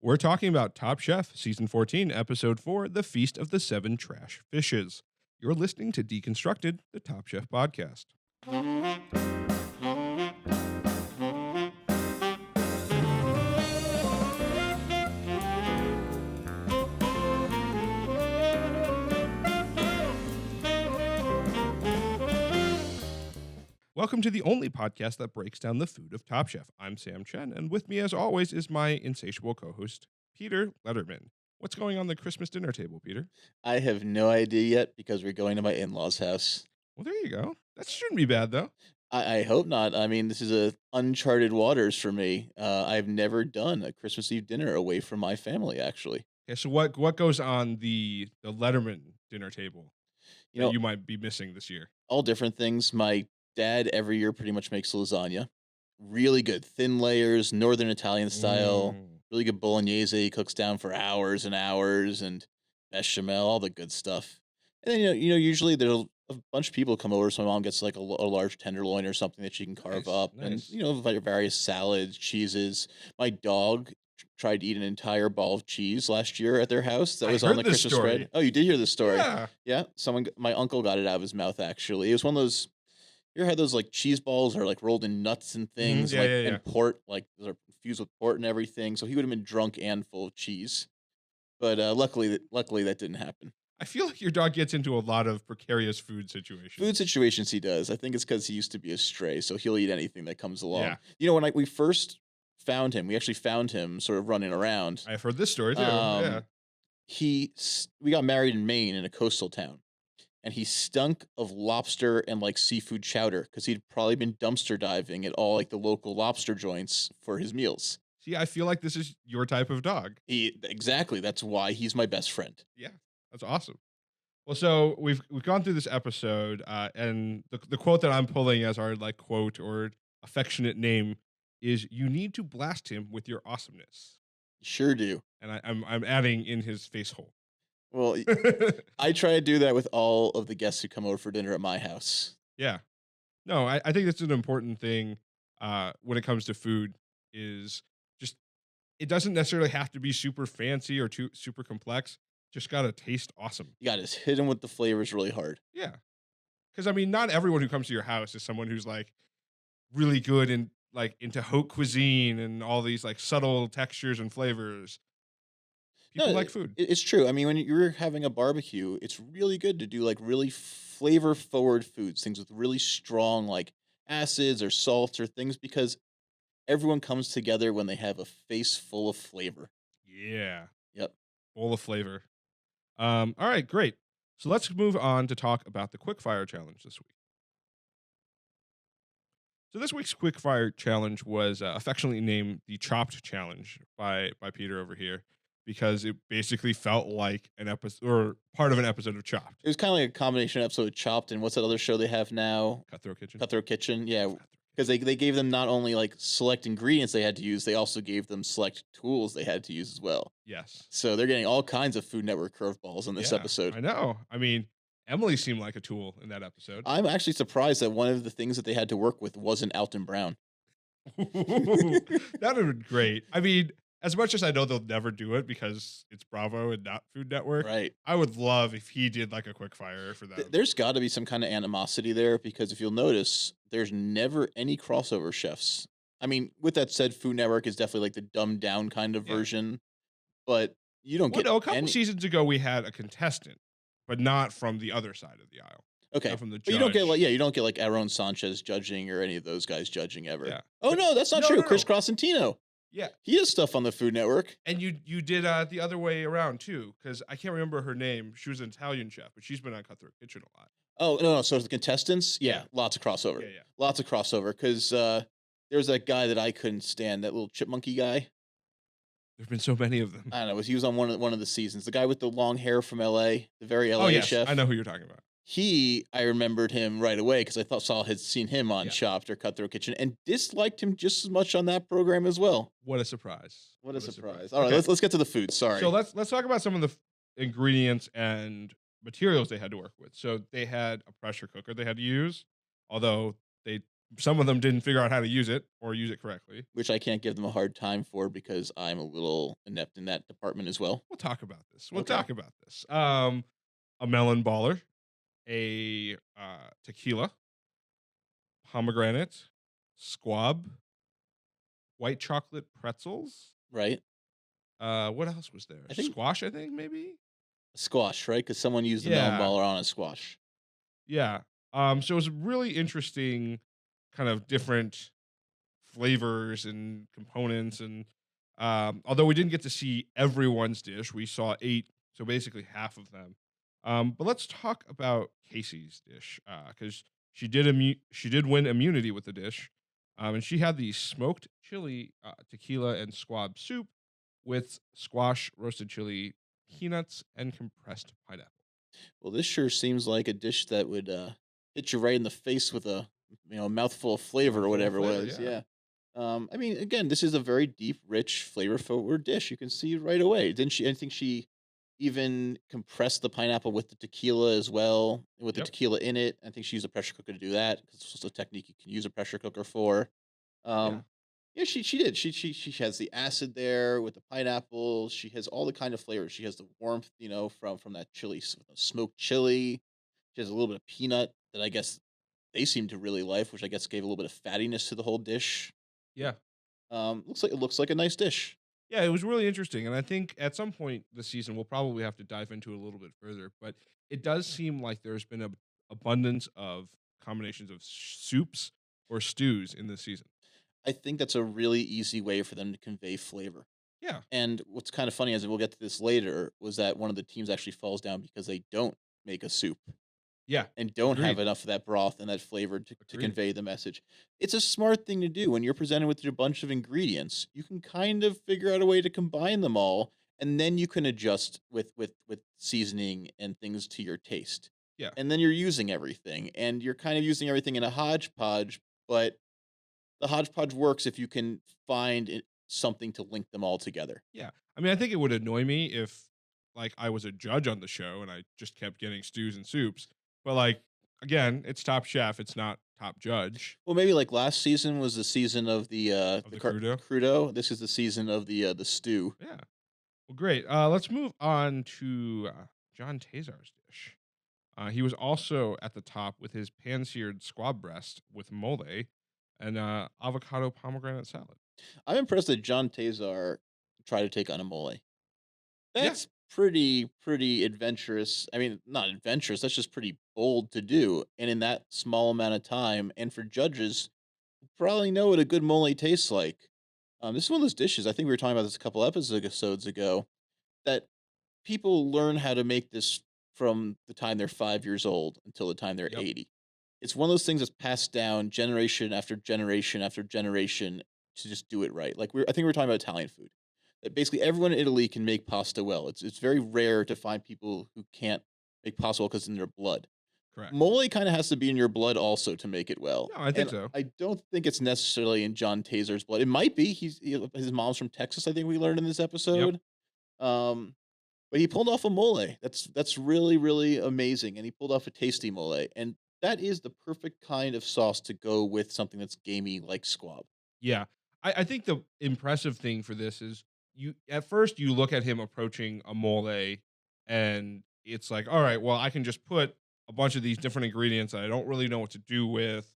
We're talking about Top Chef, Season 14, Episode 4, The Feast of the Seven Trash Fishes. You're listening to Deconstructed, the Top Chef podcast. Welcome to the only podcast that breaks down the food of Top Chef. I'm Sam Chen, and with me, as always, is my insatiable co-host, Peter Letterman. What's going on the Christmas dinner table, Peter? I have no idea yet because we're going to my in-laws' house. Well, there you go. That shouldn't be bad, though. I hope not. I mean, this is uncharted waters for me. I've never done a Christmas Eve dinner away from my family, actually. Okay, so what goes on the Letterman dinner table You that know, you might be missing this year? all different things. My dad every year pretty much makes lasagna. Really good, thin layers, Northern Italian style. Mm. Really good bolognese. He cooks down for hours and hours, and bechamel, all the good stuff. And then usually there's a bunch of people come over, so my mom gets like a large tenderloin or something that she can carve Nice, up, and nice. various salads, cheeses. My dog tried to eat an entire ball of cheese last year at their house. That I was on heard the this Christmas story. spread. Oh, you did hear the story? Yeah. Yeah, my uncle got it out of his mouth. Actually, it was one of those. You ever had those like cheese balls or like rolled in nuts and things, Yeah, yeah, yeah. and port, like those are infused with port and everything. So he would have been drunk and full of cheese. But luckily that didn't happen. I feel like your dog gets into a lot of precarious food situations. Food situations he does. I think it's because he used to be a stray, so he'll eat anything that comes along. Yeah. When we first found him, we actually found him sort of running around. I've heard this story, too. Um, We got married in Maine in a coastal town, and he stunk of lobster and like seafood chowder because he'd probably been dumpster diving at all like the local lobster joints for his meals. See, I feel like this is your type of dog. Exactly. That's why he's my best friend. Yeah, that's awesome. Well, so we've gone through this episode, and the quote that I'm pulling as our like quote or affectionate name is "You need to blast him with your awesomeness," Sure do. and I'm adding in his face hole. Well, I try to do that with all of the guests who come over for dinner at my house. Yeah, no, I think it's an important thing when it comes to food. Is just it doesn't necessarily have to be super fancy or too super complex. Just gotta taste awesome. You got to hit him with the flavors really hard. Yeah. Because I mean, not everyone who comes to your house is someone who's like really good and like into haute cuisine and all these like subtle textures and flavors. People No, like food. it's true. I mean, when you're having a barbecue, it's really good to do like really flavor forward foods, things with really strong like acids or salts or things because everyone comes together when they have a face full of flavor. Yeah. Yep. Full of flavor. All right, great. So let's move on to talk about the quickfire challenge this week. So this week's quickfire challenge was affectionately named the Chopped Challenge by Peter over here because it basically felt like an episode or part of an episode of Chopped. It was kind of like a combination episode of Chopped and what's that other show they have now? Cutthroat Kitchen. Cutthroat Kitchen. Yeah, Cutthroat because they gave them not only like select ingredients they had to use, they also gave them select tools they had to use as well. Yes. So they're getting all kinds of Food Network curveballs in this Yeah, episode. I know. I mean, Emily seemed like a tool in that episode. I'm actually surprised that one of the things that they had to work with wasn't Alton Brown. That would have been great. I mean, as much as I know they'll never do it because it's Bravo and not Food Network, Right. I would love if he did like a quick fire for them. There's got to be some kind of animosity there because if you'll notice, there's never any crossover chefs. I mean, with that said, Food Network is definitely like the dumbed down kind of Yeah. version, but you don't Well, get no, a couple any. seasons ago we had a contestant, but not from the other side of the aisle. Okay, Not from the but you don't get judge. you don't get like Aaron Sanchez judging or any of those guys judging ever. Yeah. Oh no, that's not No, true. no, no. Chris Crossantino, Yeah. he has stuff on the Food Network. And you did the other way around too, because I can't remember her name. She was an Italian chef, but she's been on Cutthroat Kitchen a lot. Oh no, so the contestants, yeah, Yeah. lots of crossover. Yeah, yeah. Lots of crossover because there's that guy that I couldn't stand, that little chipmunky guy. There've been so many of them. I don't know. He was on one of the seasons. The guy with the long hair from L.A., the very L.A. Oh yes, chef. I know who you're talking about. I remembered him right away because I thought had seen him on Yeah. Chopped or Cutthroat Kitchen and disliked him just as much on that program as well. What a surprise! What a surprise! All right, Okay. let's get to the food. Sorry. So let's talk about some of the ingredients and materials they had to work with. So they had a pressure cooker they had to use, although they some of them didn't figure out how to use it or use it correctly. which I can't give them a hard time for because I'm a little inept in that department as well. We'll talk about this. We'll Okay. talk about this. A melon baller, a tequila, pomegranate, squab, white chocolate pretzels. Right? What else was there? I think Squash, I think maybe. squash, right? Because someone used the melon Yeah, baller on a squash. yeah. So it was really interesting, kind of different flavors and components, and although we didn't get to see everyone's dish, we saw 8, so basically half of them. But let's talk about Casey's dish because she did win immunity with the dish, and she had the smoked chili tequila and squab soup with squash, roasted chili, peanuts, and compressed pineapple. Well, this sure seems like a dish that would hit you right in the face with a mouthful of flavor or Mouthful of whatever it flavor, was. yeah. Yeah. I mean, again, this is a very deep, rich, flavor-forward dish. You can see right away. Didn't she? I think she even compressed the pineapple with the tequila as well, with the Yep. tequila in it. I think she used a pressure cooker to do that because it's just a technique you can use a pressure cooker for. Yeah. Um, yeah, she did. She has the acid there with the pineapple. She has all the kind of flavors. She has the warmth, from that chili, smoked chili. She has a little bit of peanut that I guess they seem to really like, which I guess gave a little bit of fattiness to the whole dish. Yeah. Looks like a nice dish. Yeah, it was really interesting, and I think at some point this season we'll probably have to dive into it a little bit further. But it does seem like there's been a abundance of combinations of soups or stews in this season. I think that's a really easy way for them to convey flavor. Yeah, And what's kind of funny, as we'll get to this later, was that one of the teams actually falls down because they don't make a soup yeah, and don't have agreed, enough of that broth and that flavor to agreed. convey the message. It's a smart thing to do when you're presented with your bunch of ingredients. You can kind of figure out a way to combine them all, and then you can adjust with seasoning and things to your taste. Yeah, And then you're using everything, and you're kind of using everything in a hodgepodge, but the hodgepodge works if you can find something to link them all together. yeah. I mean, I think it would annoy me if like I was a judge on the show and I just kept getting stews and soups. But like again, it's Top Chef, it's not Top Judge Well, maybe like last season was the season of of the Crudo. crudo. This is the season of the stew. Yeah. Well, great. Let's move on to John Tazar's dish. He was also at the top with his pan-seared squab breast with mole and avocado pomegranate salad. I'm impressed that John Tazar tried to take on a mole. Yeah, That's pretty adventurous. I mean, not adventurous. That's just pretty bold to do, and in that small amount of time. And for judges, who probably know what a good mole tastes like. This is one of those dishes. I think we were talking about this a couple episodes ago. That people learn how to make this from the time they're 5 years old until the time they're yep, 80. It's one of those things that's passed down generation after generation after generation to just do it right. Like I think we were talking about Italian food. That basically everyone in Italy can make pasta well. It's very rare to find people who can't make pasta well because it's in their blood. correct. Mole kind of has to be in your blood also to make it well. No, I think And so. I don't think it's necessarily in John Tazar's blood. It might be. His mom's from Texas. I think we learned in this Yep. episode. Um, but he pulled off a mole. That's really amazing, and he pulled off a tasty mole, and that is the perfect kind of sauce to go with something that's gamey like squab. Yeah. I think the impressive thing for this is you at first you look at him approaching a mole and it's like, all right, well, I can just put a bunch of these different ingredients that I don't really know what to do with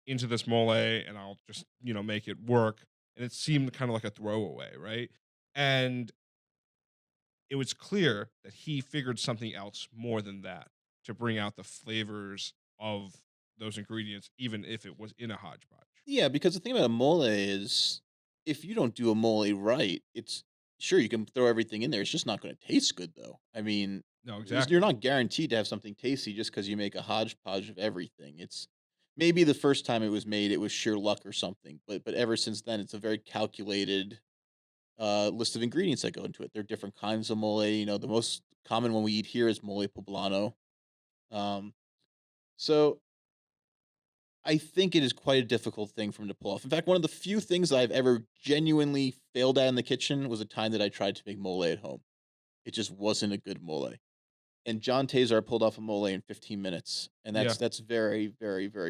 into this mole and I'll just, make it work. And it seemed kind of like a throwaway, right? And it was clear that he figured something else more than that to bring out the flavors of those ingredients, even if it was in a hodgepodge. Yeah, because the thing about a mole is, if you don't do a mole right, it's sure you can throw everything in there. It's just not going to taste good, though. I mean, No, you're exactly. not guaranteed to have something tasty just because you make a hodgepodge of everything. It's maybe the first time it was made, it was sheer luck or something, but ever since then, it's a very calculated list of ingredients that go into it. There are different kinds of mole. The most common one we eat here is mole poblano. Um, so I think it is quite a difficult thing for him to pull off. In fact, one of the few things I've ever genuinely failed at in the kitchen was a time that I tried to make mole at home. It just wasn't a good mole. And John Tazar pulled off a mole in 15 minutes, and Yeah. that's very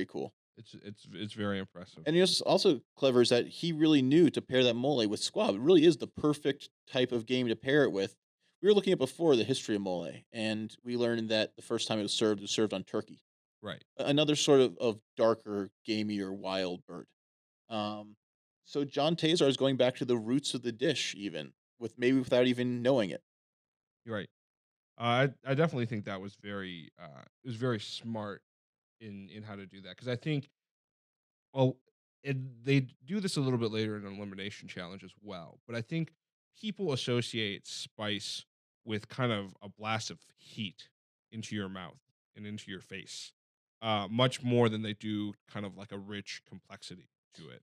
cool. It's very impressive. And it's also clever is that he really knew to pair that mole with squab. It really is the perfect type of game to pair it with. We were looking at before the history of mole, and we learned that the first time it was served on turkey, Right. another sort of darker, gamier, wild bird. Um, so John Tazar is going back to the roots of the dish, even with maybe without even knowing it. You're right. I definitely think that was very it was very smart in how to do that because I think well, and they do this a little bit later in an elimination challenge as well. But I think people associate spice with kind of a blast of heat into your mouth and into your face, much more than they do kind of like a rich complexity to it.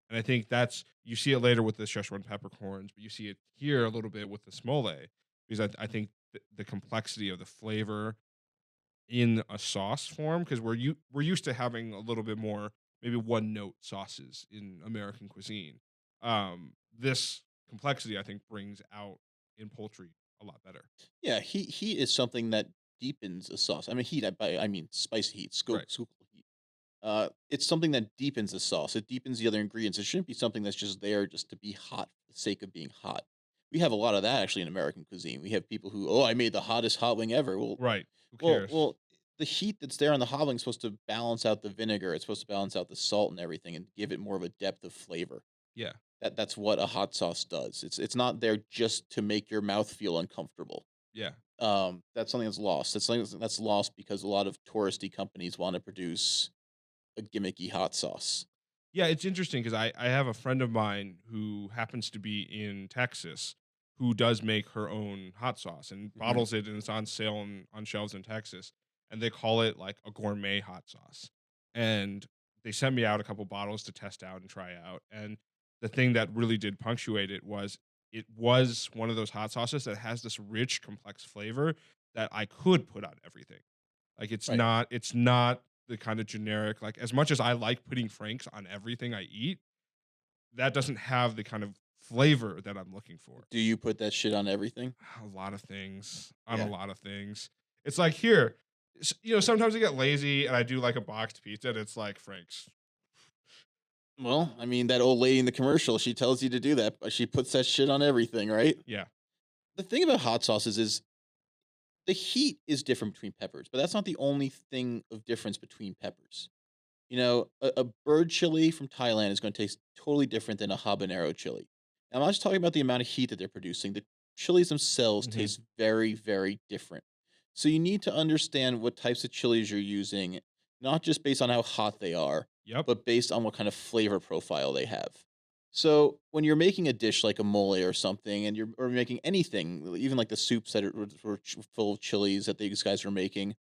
And I think that's you see it later with the Szechuan peppercorns, but you see it here a little bit with the smole because I think the complexity of the flavor in a sauce form because we're used to having a little bit more maybe one note sauces in American cuisine. This complexity I think brings out in poultry a lot better. Yeah, heat is something that deepens a sauce. I mean, heat. I mean, spicy heat, Right. scoop heat. It's something that deepens the sauce. It deepens the other ingredients. It shouldn't be something that's just there just to be hot for the sake of being hot. We have a lot of that actually in American cuisine. We have people who, oh, I made the hottest hot wing ever. Right. Who Well, cares? well, the heat that's there on the hot wing is supposed to balance out the vinegar. It's supposed to balance out the salt and everything, and give it more of a depth of flavor. Yeah. That's what a hot sauce does. It's not there just to make your mouth feel uncomfortable. Yeah. That's something that's lost. That's something that's lost because a lot of touristy companies want to produce a gimmicky hot sauce. Yeah, it's interesting because I have a friend of mine who happens to be in Texas who does make her own hot sauce and Mhm. bottles it, and it's on sale on shelves in Texas, and they call it like a gourmet hot sauce. And they sent me out a couple bottles to test out and try out. And the thing that really did punctuate it was one of those hot sauces that has this rich, complex flavor that I could put on everything. Like Right. it's not the kind of generic like as much as I like putting Franks on everything I eat, that doesn't have the kind of flavor that I'm looking for. Do you put that shit on everything? A lot of things, on a Yeah. lot of things. It's like here, sometimes I get lazy and I do like a boxed pizza and it's like Frank's. Well, I mean, that old lady in the commercial, she tells you to do that, but she puts that shit on everything, right? Yeah. The thing about hot sauces is the heat is different between peppers, but that's not the only thing of difference between peppers. You know, a bird chili from Thailand is going to taste totally different than a habanero chili. Now, I'm not just talking about the amount of heat that they're producing. The chilies themselves Mhm. taste very, very different. So you need to understand what types of chilies you're using, not just based on how hot they are, Yep. but based on what kind of flavor profile they have. So when you're making a dish like a mole or something, and you're or making anything, even like the soups that were full of chilies that these guys were making,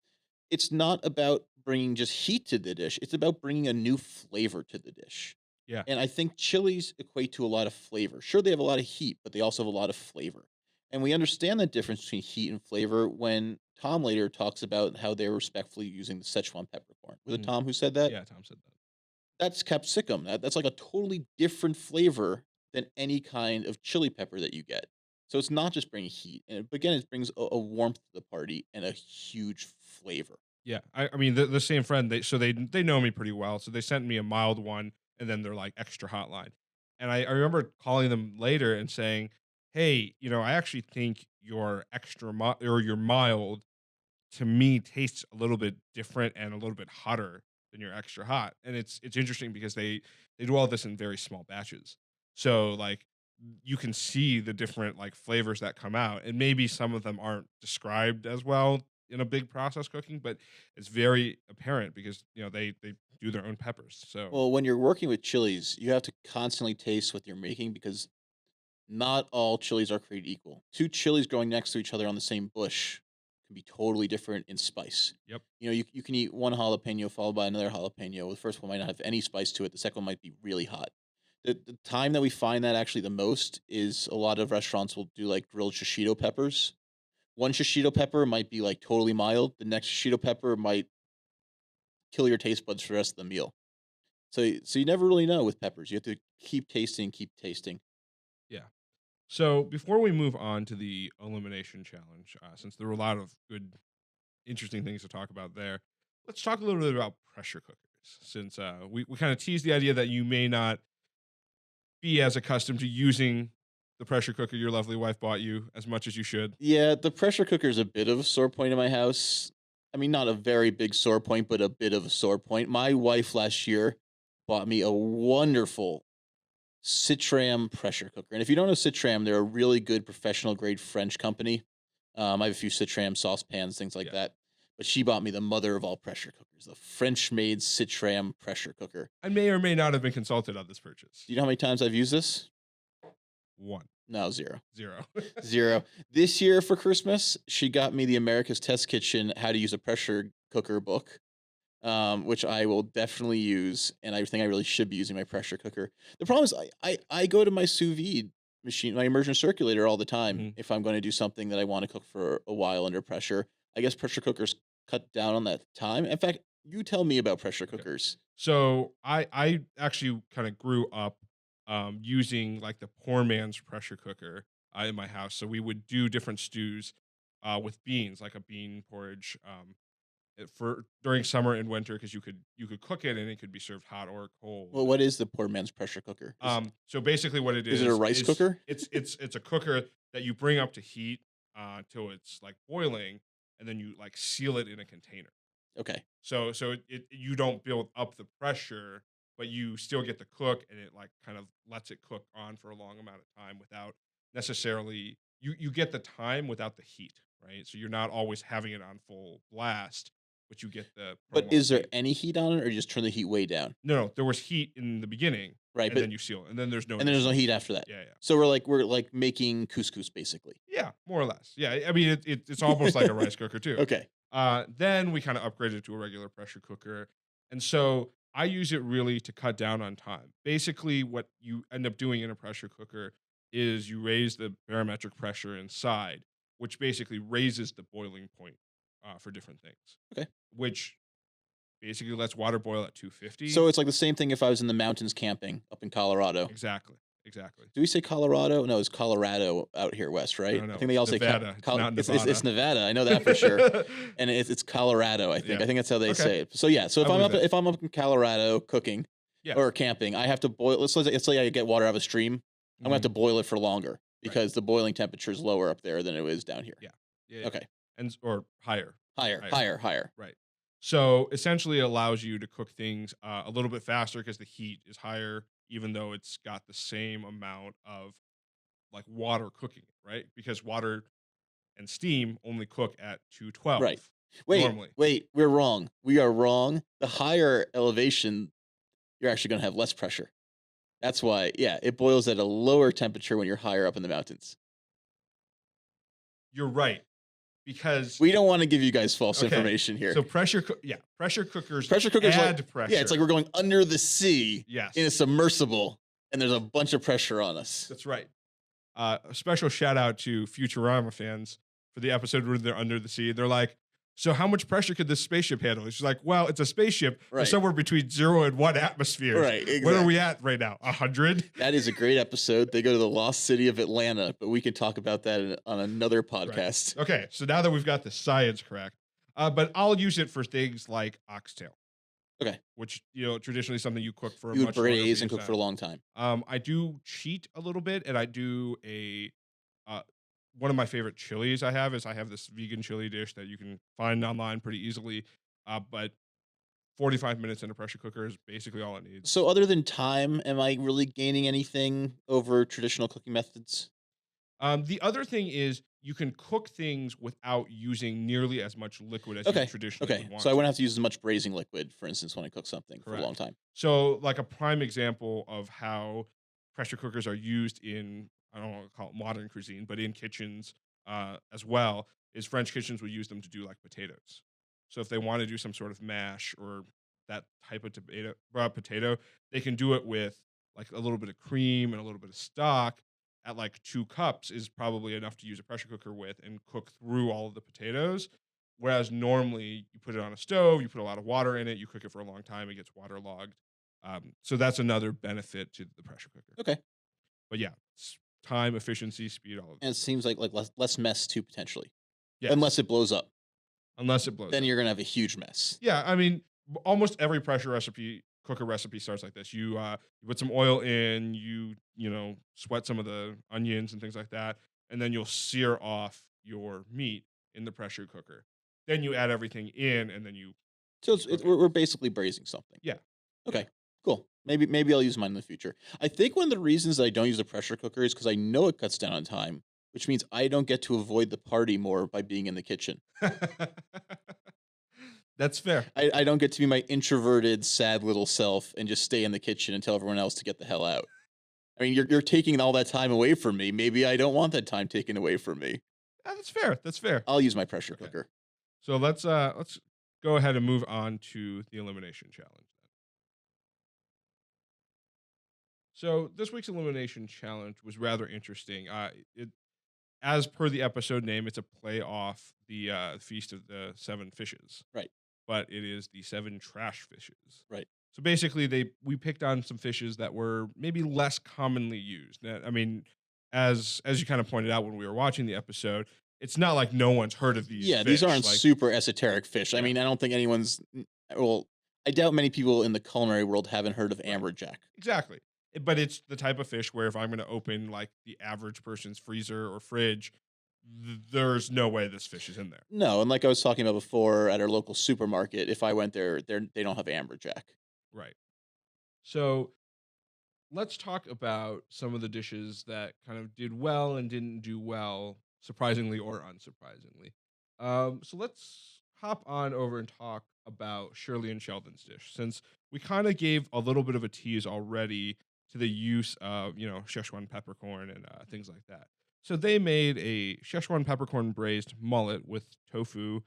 it's not about bringing just heat to the dish, it's about bringing a new flavor to the dish. Yeah. And I think chilies equate to a lot of flavor. Sure, they have a lot of heat, but they also have a lot of flavor. And we understand the difference between heat and flavor when Tom later talks about how they're respectfully using the Szechuan peppercorn. Was it Mhm. Tom who said that? Yeah, Tom said that. That's capsicum. That's like a totally different flavor than any kind of chili pepper that you get. So it's not just bringing heat, but again, it brings a warmth to the party and a huge flavor. Yeah. I mean the same friend they know me pretty well. So they sent me a mild one and then they're like extra hotline. And I remember calling them later and saying, "Hey, I actually think your or your mild to me tastes a little bit different and a little bit hotter than your extra hot." And it's interesting because they do all this in very small batches. So like you can see the different like flavors that come out and maybe some of them aren't described as well in a big process cooking, but it's very apparent because they do their own peppers. So Well, when you're working with chilies, you have to constantly taste what you're making because not all chilies are created equal. Two chilies growing next to each other on the same bush can be totally different in spice. yep. You know, you can eat one jalapeno followed by another jalapeno. The first one might not have any spice to it. The second one might be really hot. The time that we find that actually the most is a lot of restaurants will do like grilled shishito peppers. One shishito pepper might be like totally mild. The next shishito pepper might kill your taste buds for the rest of the meal. So you never really know with peppers. You have to keep tasting. Yeah. So before we move on to the elimination challenge, since there were a lot of good interesting things to talk about there. Let's talk a little bit about pressure cookers. since we kind of teased the idea that you may not be as accustomed to using the pressure cooker your lovely wife bought you as much as you should. Yeah, the pressure cooker is a bit of a sore point in my house. I mean, not a very big sore point, but a bit of a sore point. My wife last year bought me a wonderful Citram pressure cooker. And if you don't know Citram, they're a really good professional grade French company. I have a few Citram saucepans, things like Yeah. that. But she bought me the mother of all pressure cookers, the French made Citram pressure cooker. I may or may not have been consulted on this purchase. Do you know how many times I've used this? 1, No, 0. 0. 0. This year for Christmas, she got me the America's Test Kitchen How to Use a Pressure Cooker book, which I will definitely use, and I think I really should be using my pressure cooker. The problem is I go to my sous vide machine, my immersion circulator all the time Mhm. if I'm going to do something that I want to cook for a while under pressure. I guess pressure cookers cut down on that time. In fact, you tell me about pressure cookers. So I actually kind of grew up using like the poor man's pressure cooker in my house. So we would do different stews with beans, like a bean porridge for during summer and winter because you could cook it and it could be served hot or cold. Well, what is the poor man's pressure cooker? So basically, what it Is it a rice cooker? It's a cooker that you bring up to heat till it's like boiling, and then you like seal it in a container. Okay. So it you don't build up the pressure, but you still get the cook, and it like kind of lets it cook on for a long amount of time without necessarily you get the time without the heat, right? So you're not always having it on full blast, but you get the But prolonged is there heat. any heat on it, or you just turn the heat way down? No, there was heat in the beginning, Right, and but then you seal it, and then there's no and then there's no additional heat after that. Yeah, yeah. So we're like making couscous basically. Yeah, more or less. Yeah, I mean it's almost like a rice cooker too. Okay. Then we kind of upgraded to a regular pressure cooker. And so I use it really to cut down on time. Basically, what you end up doing in a pressure cooker is you raise the barometric pressure inside, which basically raises the boiling point for different things, Okay. which basically lets water boil at 250. So it's like the same thing if I was in the mountains camping up in Colorado. Exactly. Exactly. Do we say Colorado? No, it's Colorado out here west, right? No, I think they all it's say Nevada. It's not it's Nevada. I know that for sure. And it's Colorado, I think. Yeah. I think that's how they Okay. say it. So yeah, so I believe that. if I'm up in Colorado cooking Yeah. or camping, I have to boil. Let's say I get water out of a stream. I'm gonna have to Mhm. boil it for longer because the boiling temperature is lower up there than it is down here. Yeah. Yeah. Okay. Or higher. Higher. Right. So essentially, it allows you to cook things a little bit faster because the heat is higher, even though it's got the same amount of like water cooking it, right? Because water and steam only cook at 212 Right. normally. Wait, we're wrong. We are wrong. The higher elevation, you're actually going to have less pressure. That's why, yeah, it boils at a lower temperature when you're higher up in the mountains. You're right. Because We don't want to give you guys false Okay, information here. so pressure cookers Pressure cookers add like, pressure. yeah, it's like we're going under the sea Yes. in a submersible, and there's a bunch of pressure on us. That's right. A special shout out to Futurama fans for the episode where they're under the sea. They're like, so how much pressure could this spaceship handle? It's like, well, it's a spaceship. Right. There's somewhere between 0 and 1 atmosphere. Right, Where are exactly. we at right now? 100? That is a great episode. They go to the lost city of Atlanta, but we can talk about that on another podcast. Okay, so now that we've got the science correct, but I'll use it for things like oxtail. Okay. Which, traditionally something you cook for a You would much longer braise period and of cook for a time. long time. I do cheat a little bit, and I do one of my favorite chilies I have this vegan chili dish that you can find online pretty easily. But 45 minutes in a pressure cooker is basically all it needs. So other than time, am I really gaining anything over traditional cooking methods? The other thing is you can cook things without using nearly as much liquid as you traditionally Okay. would want. So I wouldn't have to use as much braising liquid, for instance, when I cook something for a Correct. long time. So, like a prime example of how pressure cookers are used in, I don't want to call it modern cuisine, but in kitchens as well, is French kitchens will use them to do like potatoes. So, if they want to do some sort of mash or that type of potato, they can do it with like a little bit of cream and a little bit of stock at like 2 cups is probably enough to use a pressure cooker with and cook through all of the potatoes. Whereas normally you put it on a stove, you put a lot of water in it, you cook it for a long time, it gets waterlogged. So that's another benefit to the pressure cooker. Okay. But yeah, time, efficiency, speed, all of And it. it seems like less mess too, potentially. Yes. Unless it blows up. Unless it blows Then up. you're going to have a huge mess. Yeah, I mean, almost every pressure cooker recipe starts like this. You put some oil in, sweat some of the onions and things like that, and then you'll sear off your meat in the pressure cooker. Then you add everything in, and then So you cook it. we're basically braising something. Yeah, yeah. Okay, cool. Maybe I'll use mine in the future. I think one of the reasons that I don't use a pressure cooker is because I know it cuts down on time, which means I don't get to avoid the party more by being in the kitchen. That's fair. I don't get to be my introverted, sad little self and just stay in the kitchen and tell everyone else to get the hell out. I mean, you're taking all that time away from me. Maybe I don't want that time taken away from me. That's fair. That's fair. I'll use my pressure Okay. cooker. So let's go ahead and move on to the elimination challenge. So this week's elimination challenge was rather interesting. As per the episode name, it's a play off the Feast of the Seven Fishes, Right, but it is the Seven Trash Fishes. right. So basically, we picked on some fishes that were maybe less commonly used. I mean, as you kind of pointed out when we were watching the episode, it's not like no one's heard of these Yeah, these fish. aren't Like, super esoteric fish. I yeah, mean, I don't think well, I doubt many people in the culinary world haven't heard of right, amberjack. exactly. But it's the type of fish where if I'm going to open like the average person's freezer or fridge, there's no way this fish is in there. No, and like I was talking about before at our local supermarket, if I went there, they don't have amberjack. Right. So let's talk about some of the dishes that kind of did well and didn't do well, surprisingly or unsurprisingly. So let's hop on over and talk about Shirley and Sheldon's dish, since we kind of gave a little bit of a tease already to the use of Szechuan peppercorn and things like that. So they made a Szechuan peppercorn braised mullet with tofu,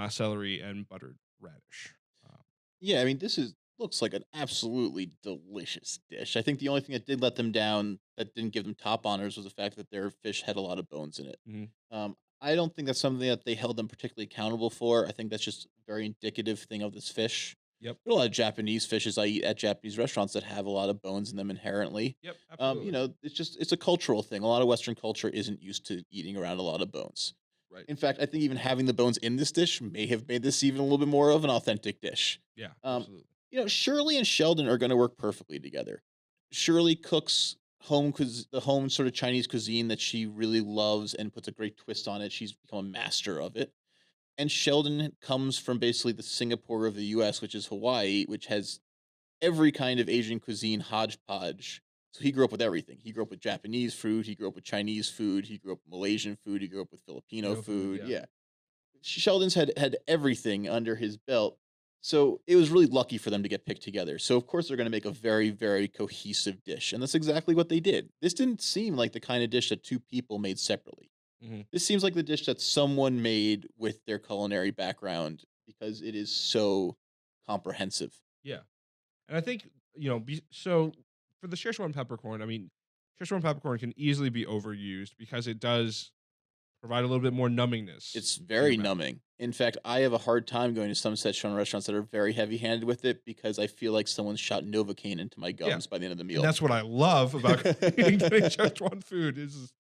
celery, and buttered radish. Uh, Yeah, I mean, this is looks like an absolutely delicious dish. I think the only thing that did let them down, that didn't give them top honors, was the fact that their fish had a lot of bones in it. mhm. I don't think that's something that they held them particularly accountable for. I think that's just a very indicative thing of this fish. Yep. There are a lot of Japanese fishes I eat at Japanese restaurants that have a lot of bones in them inherently. Yep. Absolutely. It's a cultural thing. A lot of Western culture isn't used to eating around a lot of bones. Right. In fact, I think even having the bones in this dish may have made this even a little bit more of an authentic dish. Yeah. Um, Absolutely. Shirley and Sheldon are going to work perfectly together. Shirley cooks the home sort of Chinese cuisine that she really loves and puts a great twist on it. She's become a master of it. And Sheldon comes from basically the Singapore of the US, which is Hawaii, which has every kind of Asian cuisine hodgepodge. So he grew up with everything. He grew up with Japanese food, he grew up with Chinese food, he grew up with Malaysian food, he grew up with Filipino No food. food. Yeah. Yeah. Sheldon's had everything under his belt. So it was really lucky for them to get picked together. So of course they're going to make a very, very cohesive dish. And that's exactly what they did. This didn't seem like the kind of dish that two people made separately. Hmm. This seems like the dish that someone made with their culinary background because it is so comprehensive. Yeah. And I think, so for the Szechuan peppercorn, I mean, Szechuan peppercorn can easily be overused because it does provide a little bit more numbingness It's to your very mouth. numbing. In fact, I have a hard time going to some Szechuan restaurants that are very heavy-handed with it because I feel like someone shot Novocaine into my Yeah. gums by the end of the And meal. that's what I love about getting Szechuan food is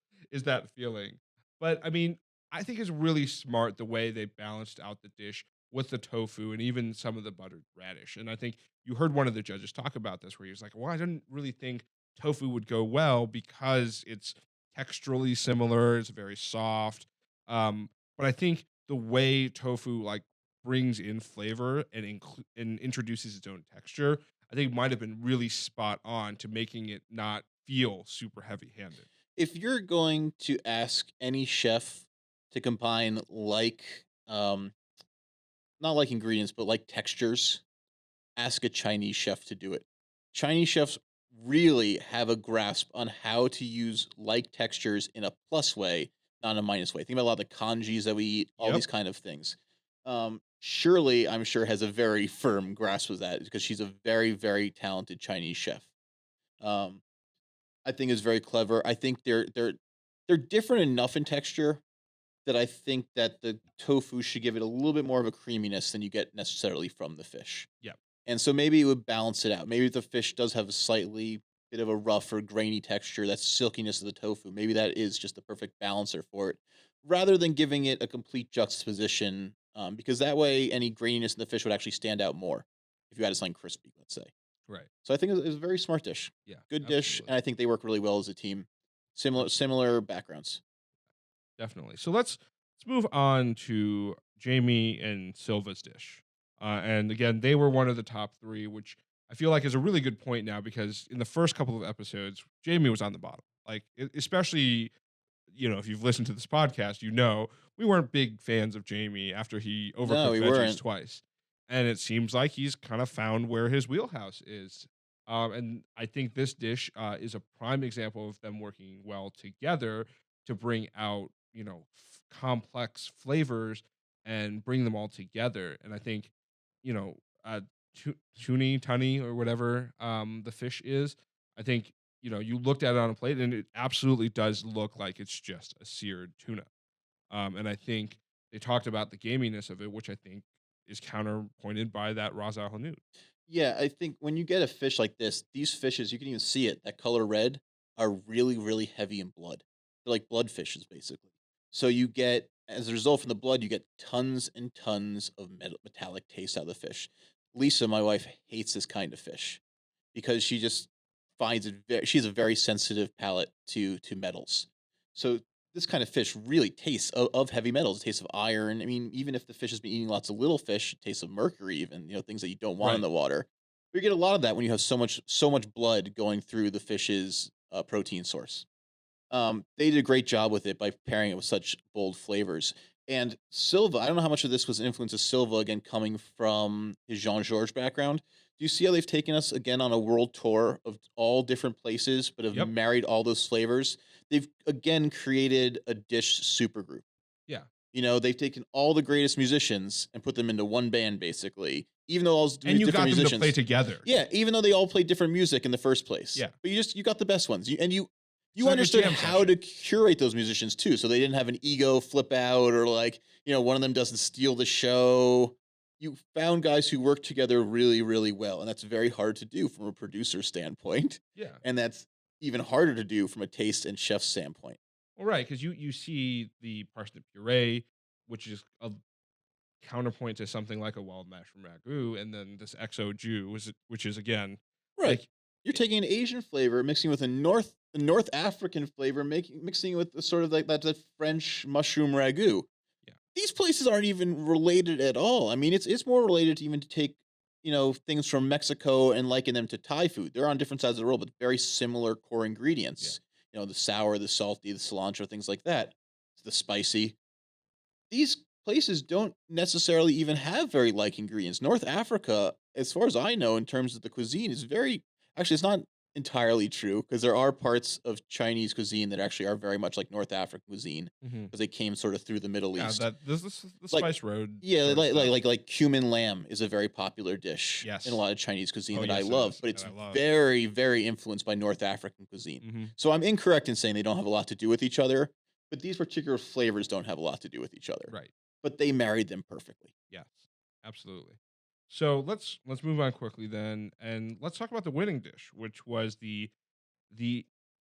that feeling. But I mean, I think it's really smart the way they balanced out the dish with the tofu and even some of the buttered radish. And I think you heard one of the judges talk about this where he was like, well, I didn't really think tofu would go well because it's texturally similar, it's very soft. But I think the way tofu like brings in flavor and and introduces its own texture, I think might have been really spot on to making it not feel super heavy handed. If you're going to ask any chef to combine not like ingredients, but like textures, ask a Chinese chef to do it. Chinese chefs really have a grasp on how to use like textures in a plus way, not a minus way. Think about a lot of the kanjis that we eat, all Yep. these kind of things. Shirley, I'm sure, has a very firm grasp of that because she's a very, very talented Chinese chef. Um, I think is very clever. I think they're different enough in texture that I think that the tofu should give it a little bit more of a creaminess than you get necessarily from the fish. Yep. And so maybe it would balance it out. Maybe the fish does have a slightly bit of a rough or grainy texture, that silkiness of the tofu. Maybe that is just the perfect balancer for it, rather than giving it a complete juxtaposition. Because that way, any graininess in the fish would actually stand out more. if you added something crispy, let's say. Right. So I think it's a very smart dish, Yeah. good dish, Absolutely. and I think they work really well as a team. Absolutely. Similar backgrounds. Definitely. So let's move on to Jamie and Silva's dish. And again, they were one of the top three, which I feel like is a really good point now because in the first couple of episodes, Jamie was on the bottom. Like, especially, if you've listened to this podcast, we weren't big fans of Jamie after he No, overcooked we veggies weren't. twice. And it seems like he's kind of found where his wheelhouse is. And I think this dish is a prime example of them working well together to bring out, complex flavors and bring them all together. And I think, you know, tunny, or whatever the fish is, I think you looked at it on a plate and it absolutely does look like it's just a seared tuna. And I think they talked about the gaminess of it, which I think is counterpointed by that Ras Al Hanout. Yeah, I think when you get a fish like this, these fishes, you can even see it, that color red, are really, really heavy in blood. They're like blood fishes, basically. So you get, as a result from the blood, you get tons and tons of metallic taste out of the fish. Lisa, my wife, hates this kind of fish because she just finds it very, she has a very sensitive palate to metals. So this kind of fish really tastes of heavy metals. It tastes of iron. I mean, even if the fish has been eating lots of little fish, it tastes of mercury, even things that you don't want in Right. the water. You get a lot of that when you have so much blood going through the fish's protein source. They did a great job with it by pairing it with such bold flavors. And Silva, I don't know how much of this was an influence of Silva again coming from his Jean Georges background. Do you see how they've taken us again on a world tour of all different places, but have Yep. married all those flavors? They've again created a dish supergroup. Yeah. They've taken all the greatest musicians and put them into one band, basically. Even though all those And you different got them to play musicians, together. yeah, even though they all played different music in the first place. Yeah. But you got the best ones. You It's like a understood jam how session. to curate those musicians too, so they didn't have an ego flip out or one of them doesn't steal the show. You found guys who work together really, really well, and that's very hard to do from a producer standpoint, Yeah. and that's even harder to do from a taste and chef standpoint. Well, right, because you see the parsnip puree, which is a counterpoint to something like a wild mushroom ragu, and then this XO jus, which is again Right. like You're taking an Asian flavor, mixing with a North African flavor, mixing it with the sort of like that French mushroom ragu. yeah, These places aren't even related at all. I mean, it's more related to even to take things from Mexico and liken them to Thai food. They're on different sides of the world, but very similar core yeah, ingredients. The sour, the salty, the cilantro, things like that. The spicy. These places don't necessarily even have very like ingredients. North Africa, as far as I know, in terms of the cuisine, is very actually it's not entirely true because there are parts of Chinese cuisine that actually are very much like North African cuisine hmm because they came sort of through the Middle yeah. East. That this is the Like spice road yeah, sort of stuff. like cumin lamb is a very popular dish in a Yes. lot of Chinese cuisine Oh, that I yes, it love, is, but and it's I love. very, very influenced by North African cuisine. Hmm. So I'm incorrect in saying they don't have a lot to do with each other, but these particular flavors don't have a lot to do with each other. Right. But they married them perfectly. Yes. Absolutely. So let's move on quickly then, and let's talk about the winning dish, which was the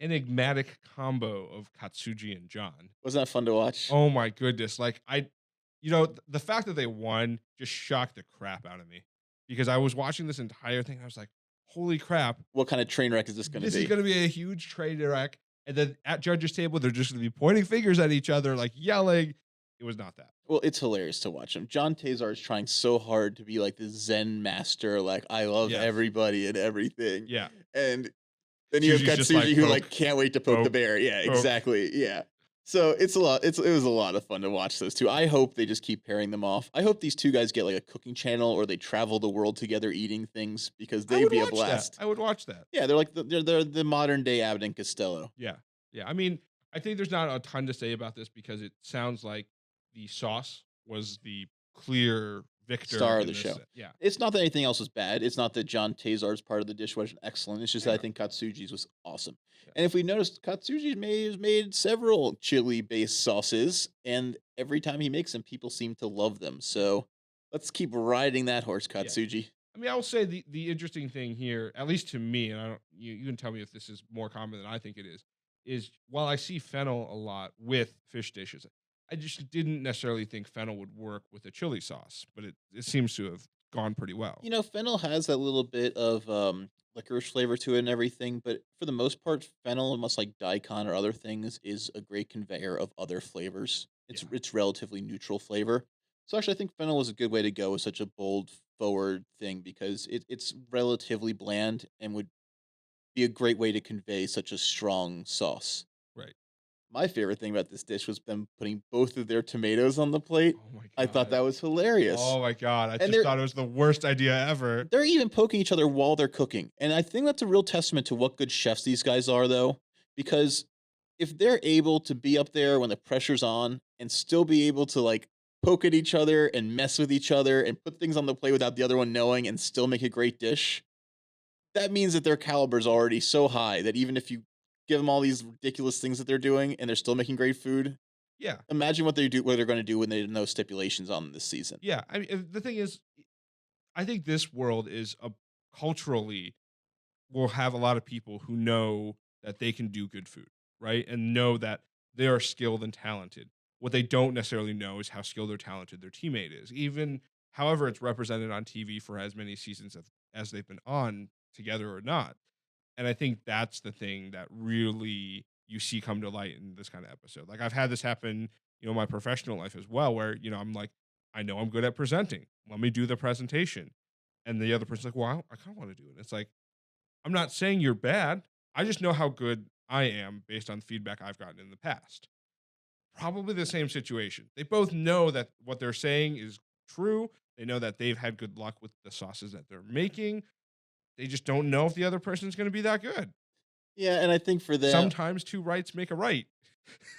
enigmatic combo of Katsuji and John. Wasn't that fun to watch? Oh my goodness. Like the fact that they won just shocked the crap out of me because I was watching this entire thing. I was like, holy crap, What kind of train wreck is this going to this is be? going to be a huge train wreck. And then at judges table, they're just going to be pointing fingers at each other, like yelling. It was not that. Well, it's hilarious to watch him. John Tazar is trying so hard to be like the Zen master, like I love Yes. everybody and everything. Yeah. And then you have Katsuji's just like, Katsuji who poke, can't wait to poke the poke, bear. Yeah, poke. exactly. Yeah. So it's a lot. It was a lot of fun to watch those two. I hope they just keep pairing them off. I hope these two guys get like a cooking channel or they travel the world together eating things because I they'd would be a watch that. blast. I would watch that. Yeah, they're like they're the modern day Abbott and Costello. Yeah. Yeah. I mean, I think there's not a ton to say about this because it sounds like the sauce was the clear victor Star of in the this. show. Yeah. It's not that anything else was bad. It's not that John Tazar's part of the dish wasn't excellent. It's just that I Yeah. think Katsuji's was awesome. Yeah. And if we noticed, Katsuji's made several chili-based sauces, and every time he makes them, people seem to love them. So let's keep riding that horse, Yeah. Katsuji. I mean, I will say the interesting thing here, at least to me, and I don't you can tell me if this is more common than I think it is while I see fennel a lot with fish dishes, I just didn't necessarily think fennel would work with a chili sauce, but it seems to have gone pretty well. Fennel has that little bit of licorice flavor to it and everything, but for the most part, fennel, much like daikon or other things, is a great conveyor of other flavors. It's Yeah. it's relatively neutral flavor. So actually, I think fennel is a good way to go with such a bold forward thing because it's relatively bland and would be a great way to convey such a strong sauce. Right. My favorite thing about this dish was them putting both of their tomatoes on the plate. Oh my I thought god. that was hilarious. Oh my god. I And just they're thought it was the worst idea ever. they're even poking each other while they're cooking. And I think that's a real testament to what good chefs these guys are, though, because if they're able to be up there when the pressure's on and still be able to like poke at each other and mess with each other and put things on the plate without the other one knowing and still make a great dish, that means that their caliber's already so high that even if you give them all these ridiculous things that they're doing and they're still making great food, Yeah. imagine what they're going to do when they have no stipulations on this season. Yeah. I mean, the thing is, I think this world is a culturally will have a lot of people who know that they can do good food, right? And know that they are skilled and talented. What they don't necessarily know is how skilled or talented their teammate is. Even however it's represented on TV for as many seasons as they've been on together or not. And I think that's the thing that really you see come to light in this kind of episode. Like I've had this happen, in my professional life as well, where, I'm like, I know I'm good at presenting. Let me do the presentation. And the other person's like, well, I kind of want to do it. It's like, I'm not saying you're bad. I just know how good I am based on feedback I've gotten in the past. Probably the same situation. They both know that what they're saying is true. They know that they've had good luck with the sauces that they're making. They just don't know if the other person's going to be that good. Yeah, and I think for them, Sometimes two rights make a right.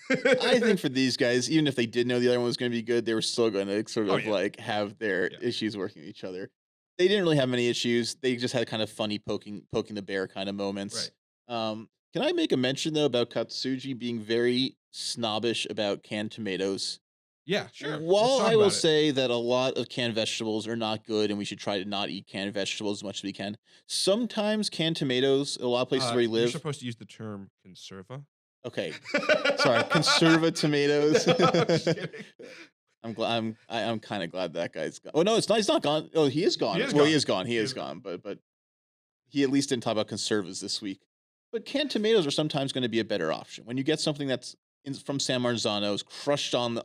I think for these guys, even if they did know the other one was going to be good, they were still going to sort Oh of yeah, like have their yeah, issues working with each other. They didn't really have many issues. They just had kind of funny poking the bear kind of moments. right. Can I make a mention though about Katsuji being very snobbish about canned tomatoes? Yeah, sure. Let's While talk I will about it. say that a lot of canned vegetables are not good and we should try to not eat canned vegetables as much as we can, sometimes canned tomatoes, a lot of places where you You're live, supposed to use the term conserva. okay, sorry, conserva tomatoes. I'm just kidding. I'm kind of glad that guy's gone. Oh no, it's not. He's not gone. Oh, he is He gone. is Well, he gone. is gone. He He is is gone. gone. But he at least didn't talk about conservas this week. But canned tomatoes are sometimes going to be a better option when you get something that's from San Marzano's, crushed on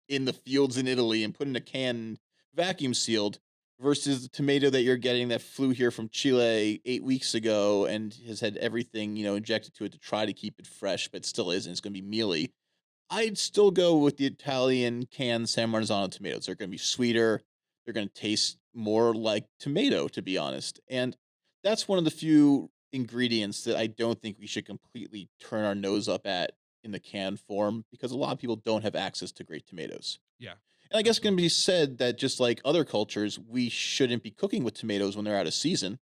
in the fields in Italy and put in a can, vacuum sealed, versus the tomato that you're getting that flew here from Chile 8 weeks ago and has had everything injected to it to try to keep it fresh, but still isn't. It's going to be mealy. I'd still go with the Italian canned San Marzano tomatoes. They're going to be sweeter. They're going to taste more like tomato, to be honest. And that's one of the few ingredients that I don't think we should completely turn our nose up at in the canned form because a lot of people don't have access to great tomatoes. Yeah, And I guess it can absolutely. be said that just like other cultures, we shouldn't be cooking with tomatoes when they're out of season.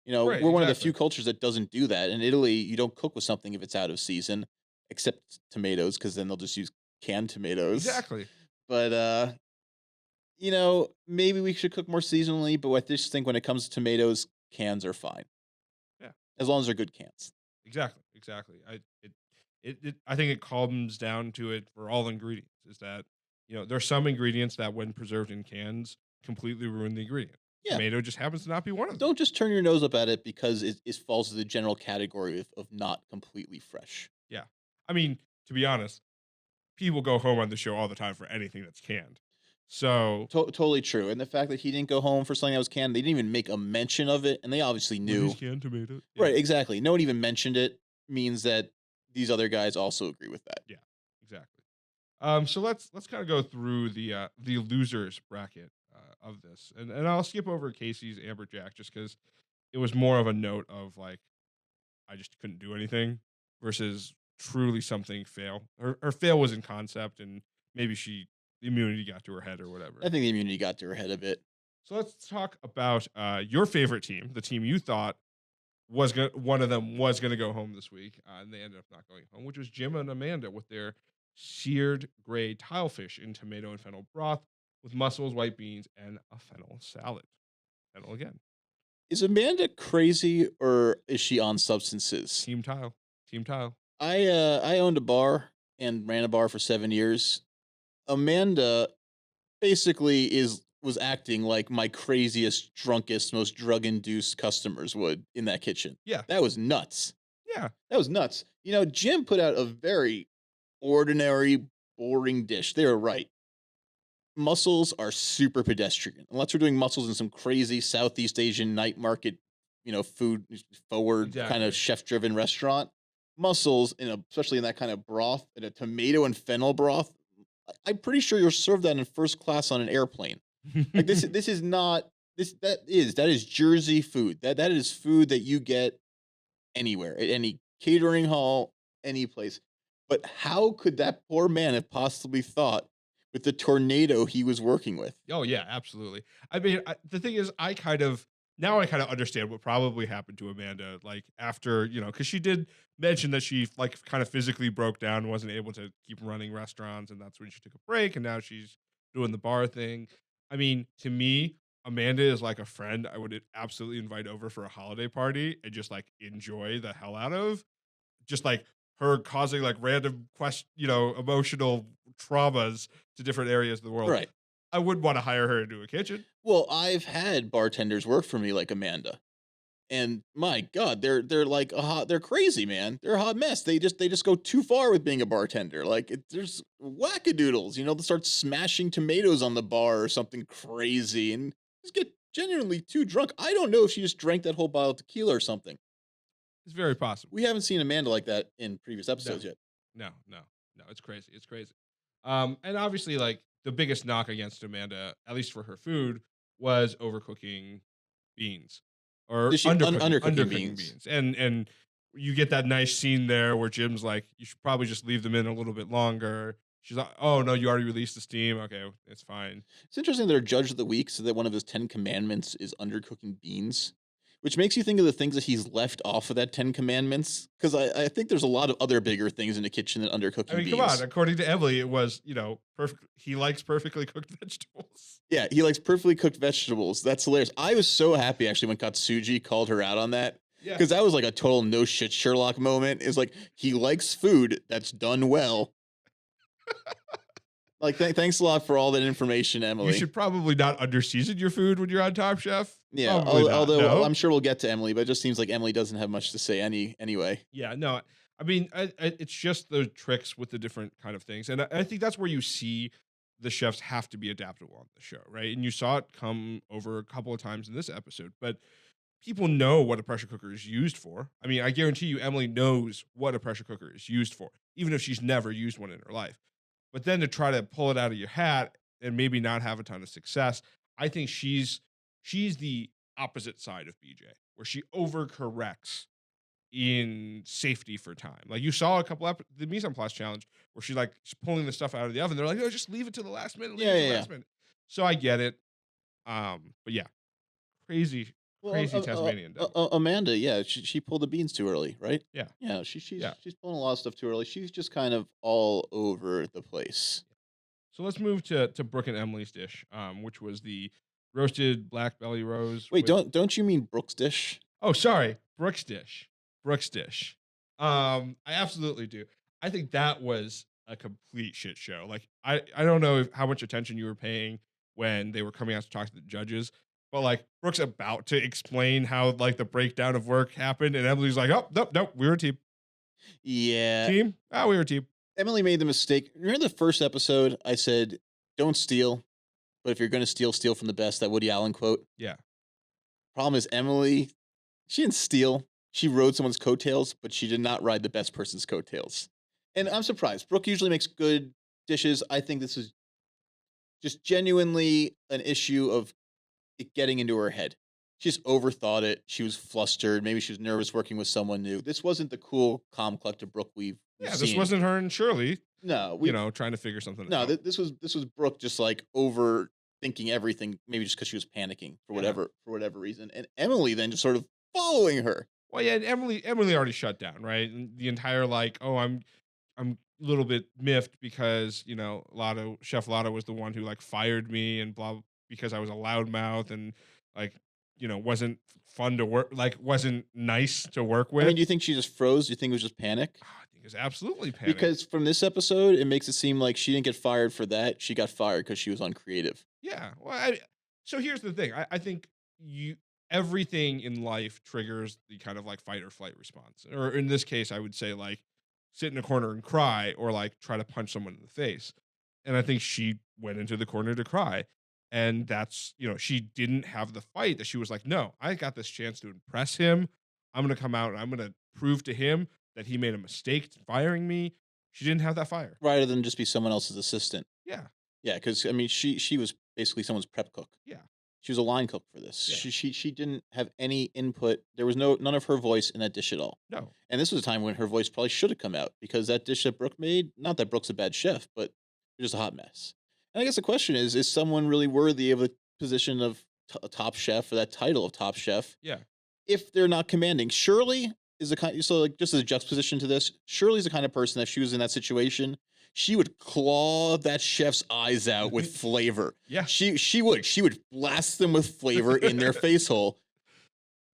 Right, We're one of the few exactly. cultures that doesn't do that. In Italy, you don't cook with something if it's out of season, except tomatoes, because then they'll just use canned tomatoes. Exactly. But maybe we should cook more seasonally. But I just think when it comes to tomatoes, cans are fine Yeah. as long as they're good cans. Exactly, exactly. I think it comes down to it for all ingredients is that there's some ingredients that when preserved in cans completely ruin the ingredient. Yeah, Tomato just happens to not be one of them. don't just turn your nose up at it because it falls to the general category of not completely fresh. Yeah, I mean to be honest, people go home on the show all the time for anything that's canned. So Totally true. And the fact that he didn't go home for something that was canned, they didn't even make a mention of it, and they obviously well, these knew. canned tomatoes. Yeah, Right, exactly. No one even mentioned it, means that these other guys also agree with that. yeah, exactly. So let's kind of go through the losers bracket of this, and I'll skip over Casey's Amberjack just because it was more of a note of like I just couldn't do anything versus truly something fail. Her fail was in concept, and maybe the immunity got to her head or I whatever. think the immunity got to her head a bit. So let's talk about your favorite team, the team you thought one of them was gonna go home this week, and they ended up not going home, which was Jim and Amanda with their seared gray tilefish in tomato and fennel broth with mussels, white beans, and a fennel salad. Fennel again. Is Amanda crazy or is she on substances? Team tile. Team tile. I owned a bar and ran a bar for 7 years. Amanda basically is was acting like my craziest, drunkest, most drug-induced customers would in that kitchen. Yeah. That was nuts. Yeah. That was nuts. Jim put out a very ordinary, boring dish. They were right. Mussels are super pedestrian. Unless we're doing mussels in some crazy Southeast Asian night market, food forward kind Exactly. of chef driven restaurant. Mussels especially in that kind of broth, in a tomato and fennel broth. I'm pretty sure you're served that in first class on an airplane. Like this is not this that is Jersey food. That is food that you get anywhere, at any catering hall, any place. But how could that poor man have possibly thought with the tornado he was working with? Oh yeah, absolutely. I mean, the thing is, I kind of understand what probably happened to Amanda. Like after because she did mention that she like kind of physically broke down, wasn't able to keep running restaurants, and that's when she took a break, and now she's doing the bar thing. I mean, to me, Amanda is like a friend I would absolutely invite over for a holiday party and just like enjoy the hell out of. Just like her causing like random emotional traumas to different areas of the world. Right. I wouldn't want to hire her into a kitchen. Well, I've had bartenders work for me like Amanda. And my God, they're like they're crazy, man. They're a hot mess. They just go too far with being a bartender. Like there's wackadoodles, they'll start smashing tomatoes on the bar or something crazy and just get genuinely too drunk. I don't know if she just drank that whole bottle of tequila or something. It's very possible. We haven't seen Amanda like that in previous No, episodes yet. no. It's crazy. It's crazy. And obviously, like the biggest knock against Amanda, at least for her food, was overcooking beans or Did she undercooking undercooking beans? beans. And you get that nice scene there where Jim's like, you should probably just leave them in a little bit longer. She's like, oh no, you already released the steam. Okay, it's fine. It's interesting they're judge of the week, so that one of his 10 commandments is undercooking beans, which makes you think of the things that he's left off of that 10 commandments. Because I think there's a lot of other bigger things in the kitchen than undercooking I mean, beans. come on. According to Emily, it was perfect. He likes perfectly cooked vegetables. Yeah, he likes perfectly cooked vegetables. That's hilarious. I was so happy actually when Katsuji called her out on that. Yeah, Because that was like a total no shit Sherlock moment. Is like he likes food that's done well. Like thanks a lot for all that information, Emily. you should probably not underseason your food when you're on Top Chef. Yeah, Probably not, although no? I'm sure we'll get to Emily, but it just seems like Emily doesn't have much to say anyway. Yeah, no. I mean, it's just the tricks with the different kind of things, and I think that's where you see the chefs have to be adaptable on the show, right? And you saw it come over a couple of times in this episode, but people know what a pressure cooker is used for. I mean, I guarantee you, Emily knows what a pressure cooker is used for, even if she's never used one in her life. But then to try to pull it out of your hat and maybe not have a ton of success, I think she's the opposite side of BJ, where she overcorrects in safety for time. Like you saw a couple the mise en place challenge where she's pulling the stuff out of the oven. They're like, no, just leave it to the last minute. Leave it to the last minute. So I get it. But yeah, crazy, crazy Tasmanian devil. Amanda, yeah, she pulled the beans too early, right? Yeah. Yeah, she's Yeah. she's pulling a lot of stuff too early. She's just kind of all over the place. So let's move to Brooke and Emily's dish, which was the roasted black belly rose. Wait, don't you mean Brooke's dish? Oh, sorry, Brooke's dish. Brooke's dish. I absolutely do. I think that was a complete shit show. Like I don't know how much attention you were paying when they were coming out to talk to the judges, but like Brooke's about to explain how like the breakdown of work happened, and Emily's like, oh nope, we were a team. Yeah. Team? Oh, we were a team. Emily made the mistake. Remember the first episode? I said, "Don't steal, but if you're going to steal, steal from the best." That Woody Allen quote. Yeah. Problem is, Emily, she didn't steal. She rode someone's coattails, but she did not ride the best person's coattails. And I'm surprised. Brooke usually makes good dishes. I think this is just genuinely an issue of it getting into her head. She just overthought it. She was flustered. Maybe she was nervous working with someone new. This wasn't the cool, calm, collected Brooke we've Yeah, seen. this wasn't her and Shirley, No, trying to figure something no. out. This was Brooke just like overthinking everything. Maybe just because she was panicking for whatever reason. And Emily then just sort of following her. Well, yeah, and Emily already shut down, right? And the entire like, oh, I'm a little bit miffed because Chef Lotto was the one who like fired me and blah because I was a loudmouth and like wasn't fun to work, like wasn't nice to work with. I mean, do you think she just froze? Do you think it was just panic? I think it's absolutely panic. Because from this episode, it makes it seem like she didn't get fired for that. She got fired because she was uncreative. Yeah, well, So here's the thing. I think you everything in life triggers the kind of like fight or flight response. Or in this case, I would say like sit in a corner and cry or like try to punch someone in the face. And I think she went into the corner to cry. And that's, she didn't have the fight that she was like, no, I got this chance to impress him. I'm going to come out and I'm going to prove to him that he made a mistake firing me. She didn't have that fire. Rather than just be someone else's assistant. Yeah. Yeah, because I mean, she was basically someone's prep cook. Yeah. She was a line cook for this. Yeah. She didn't have any input. There was none of her voice in that dish at all. No. And this was a time when her voice probably should have come out because that dish that Brooke made, not that Brooke's a bad chef, but it was just a hot mess. And I guess the question is someone really worthy of the position of a top chef or that title of top chef Yeah. if they're not commanding? Shirley is the kind, so like just as a juxtaposition to this, Shirley's the kind of person that if she was in that situation, she would claw that chef's eyes out with flavor. Yeah. She would blast them with flavor in their face hole.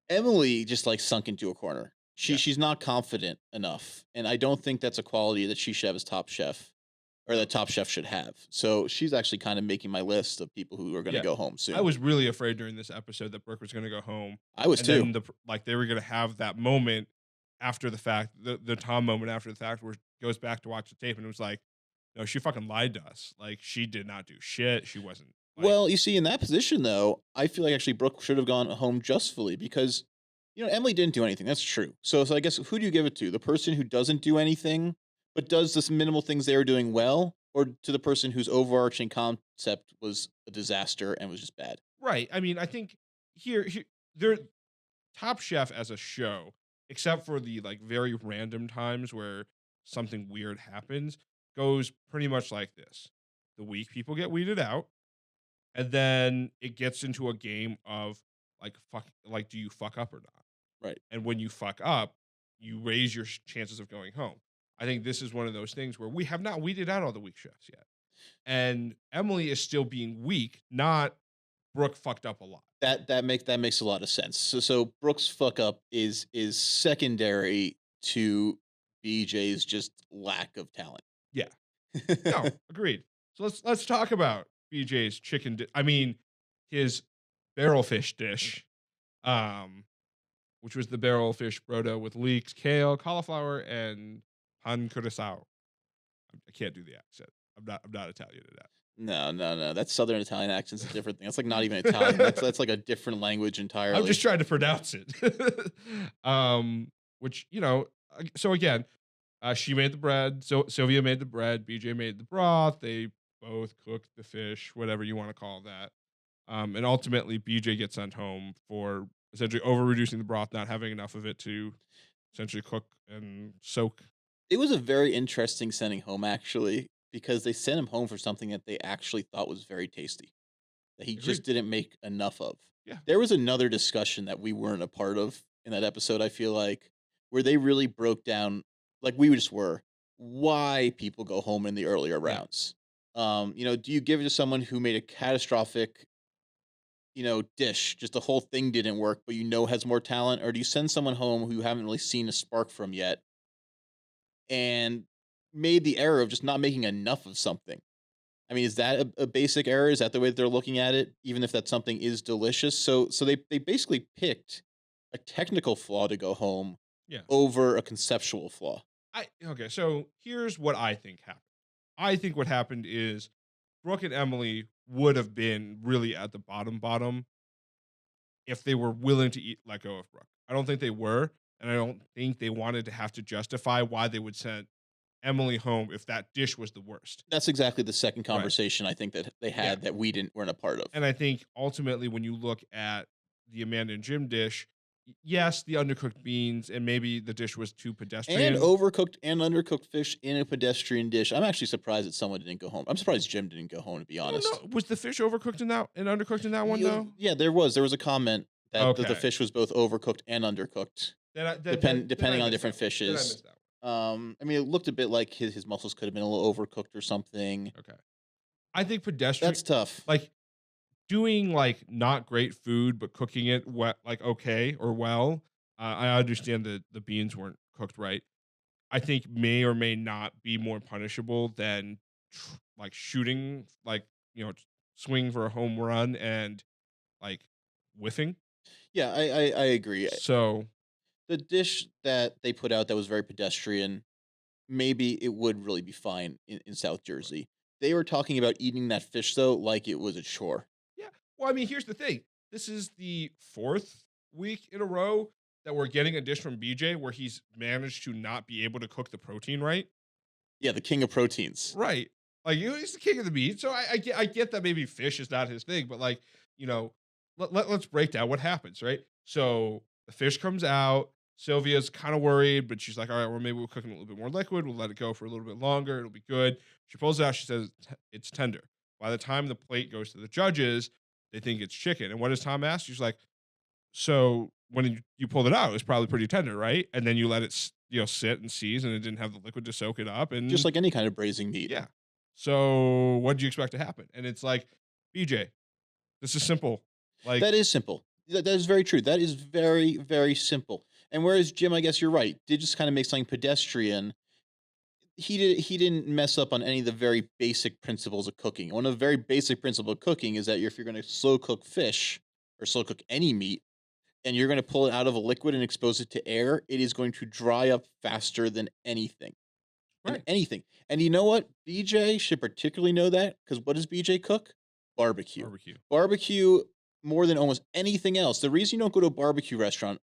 Emily just like sunk into a corner. She's not confident enough, and I don't think that's a quality that she should have as top chef, or that top chef should have. So she's actually kind of making my list of people who are going to go home soon. I was really afraid during this episode that Brooke was going to go home. I was too. And then they were going to have that moment after the fact, the Tom moment after the fact, where goes back to watch the tape and it was like, no, she fucking lied to us. Like she did not do shit. She wasn't. Well, you see, in that position though, I feel like actually Brooke should have gone home justfully because, Emily didn't do anything. That's true. So I guess who do you give it to? The person who doesn't do anything, but does this minimal things they were doing well, or to the person whose overarching concept was a disaster and was just bad? Right. I mean, I think here they're Top Chef as a show, except for the like very random times where something weird happens, goes pretty much like this. The weak people get weeded out, and then it gets into a game of do you fuck up or not? Right. And when you fuck up, you raise your chances of going home. I think this is one of those things where we have not weeded out all the weak chefs yet. And Emily is still being weak, not Brooke fucked up a lot. That makes a lot of sense. So Brooks' fuck up is secondary to BJ's just lack of talent. Yeah. No, agreed. So let's talk about BJ's his barrel fish dish. Which was the barrel fish brodo with leeks, kale, cauliflower, and pan curacao. I can't do the accent. I'm not Italian to that. No. That's Southern Italian accent's a different thing. That's like not even Italian. That's like a different language entirely. I'm just trying to pronounce it. Which so again, she made the bread. So Sylvia made the bread. BJ made the broth. They both cooked the fish, whatever you want to call that. And ultimately, BJ gets sent home for essentially over reducing the broth, not having enough of it to essentially cook and soak. It was a very interesting sending home, actually, because they sent him home for something that they actually thought was very tasty, that he just didn't make enough of. Yeah. There was another discussion that we weren't a part of in that episode, I feel like, where they really broke down, like we just were, why people go home in the earlier rounds. Do you give it to someone who made a catastrophic dish, just the whole thing didn't work, but has more talent? Or do you send someone home who you haven't really seen a spark from yet and made the error of just not making enough of something? I mean, is that a basic error? Is that the way that they're looking at it? Even if that something is delicious? So they basically picked a technical flaw to go home over a conceptual flaw. Okay, so here's what I think happened. I think what happened is Brooke and Emily would have been really at the bottom if they were willing to let go of Brooke. I don't think they were, and I don't think they wanted to have to justify why they would send Emily home if that dish was the worst. That's exactly the second conversation I think that they had that weren't a part of. And I think ultimately when you look at the Amanda and Jim dish, yes, the undercooked beans and maybe the dish was too pedestrian. And overcooked and undercooked fish in a pedestrian dish. I'm actually surprised that someone didn't go home. I'm surprised Jim didn't go home, to be honest. Was the fish overcooked and undercooked in that one though? Yeah, there was. There was a comment that the fish was both overcooked and undercooked. Depending on different fishes. I mean, it looked a bit like his muscles could have been a little overcooked or something. Okay. I think pedestrian. That's tough. Like doing not great food, but cooking it okay or well. I understand that the beans weren't cooked right. I think may or may not be more punishable than shooting, swing for a home run and like whiffing. Yeah, I agree. So The dish that they put out that was very pedestrian, maybe it would really be fine in South Jersey. They were talking about eating that fish though like it was a chore. yeah. Well, I mean, here's the thing. This is the fourth week in a row that we're getting a dish from BJ where he's managed to not be able to cook the protein right. Yeah, the king of proteins. Right. Like he's the king of the meat. So I get that maybe fish is not his thing, but like, let's break down what happens, right? So the fish comes out. Sylvia's kind of worried, but she's like, all right, well, maybe we'll cook it a little bit more liquid. We'll let it go for a little bit longer. It'll be good. She pulls it out. She says it's tender. By the time the plate goes to the judges, they think it's chicken. And what does Tom ask? She's like, so when you pulled it out, it was probably pretty tender, right? And then you let it, sit and seize, and it didn't have the liquid to soak it up. Just And like any kind of braising meat. yeah. So what did you expect to happen? And it's like, BJ, this is simple. Like, That is simple. That is very true. That is very, very simple. And whereas Jim, I guess you're right, did just kind of make something pedestrian. He didn't mess up on any of the very basic principles of cooking. One of the very basic principles of cooking is that if you're going to slow cook fish or slow cook any meat, and you're going to pull it out of a liquid and expose it to air, it is going to dry up faster than anything. And right. anything. And you know what? BJ should particularly know that because what does BJ cook? Barbecue. Barbecue. Barbecue more than almost anything else. The reason you don't go to a barbecue restaurant,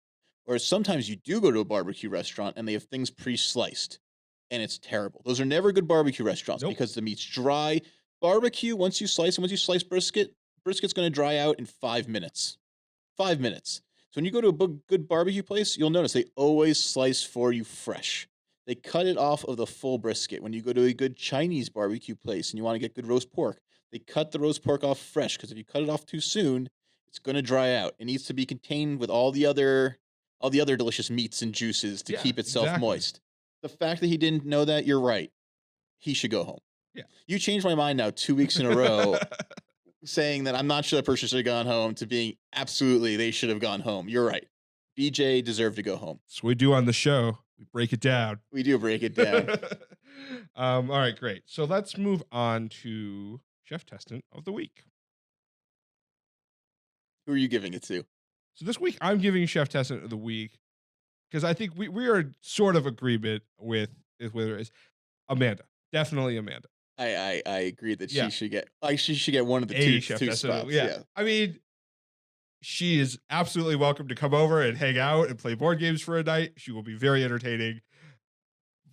or sometimes you do go to a barbecue restaurant and they have things pre-sliced, and it's terrible. Those are never good barbecue restaurants Nope. because the meat's dry. Barbecue, once you slice brisket, brisket's going to dry out in 5 minutes. 5 minutes. So when you go to a good barbecue place, you'll notice they always slice for you fresh. They cut it off of the full brisket. When you go to a good Chinese barbecue place and you want to get good roast pork, they cut the roast pork off fresh because if you cut it off too soon, it's going to dry out. It needs to be contained with all the other delicious meats and juices to Yeah, keep itself exactly. moist. The fact that he didn't know that, you're right. He should go home. Yeah. You changed my mind now 2 weeks in a row saying that I'm not sure that person should have gone home to being absolutely they should have gone home. You're right. BJ deserved to go home. So we do on the show. We break it down. We do break it down. All right, great. So let's move on to Chef Testant of the Week. Who are you giving it to? So this week I'm giving Chef Testant of the Week because I think we are sort of agreement with whether it's Amanda. Definitely Amanda. I agree that Yeah. she should get one of the A two Chef two Testant. spots. Yeah. I mean, she is absolutely welcome to come over and hang out and play board games for a night. She will be very entertaining.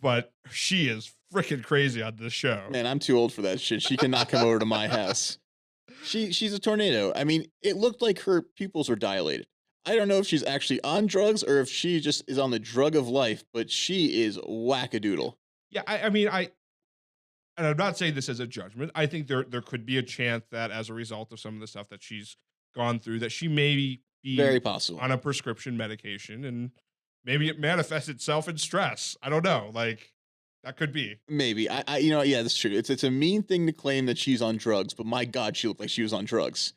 But she is freaking crazy on this show. Man, I'm too old for that shit. She cannot come over to my house. She's a tornado. I mean, it looked like her pupils were dilated. I don't know if she's actually on drugs or if she just is on the drug of life, but she is wackadoodle. Yeah, I mean, and I'm not saying this as a judgment. I think there could be a chance that as a result of some of the stuff that she's gone through, that she may be Very possible. on a prescription medication, and maybe it manifests itself in stress. I don't know. Like that could be. Maybe. Yeah, that's true. It's a mean thing to claim that she's on drugs, but my God, she looked like she was on drugs.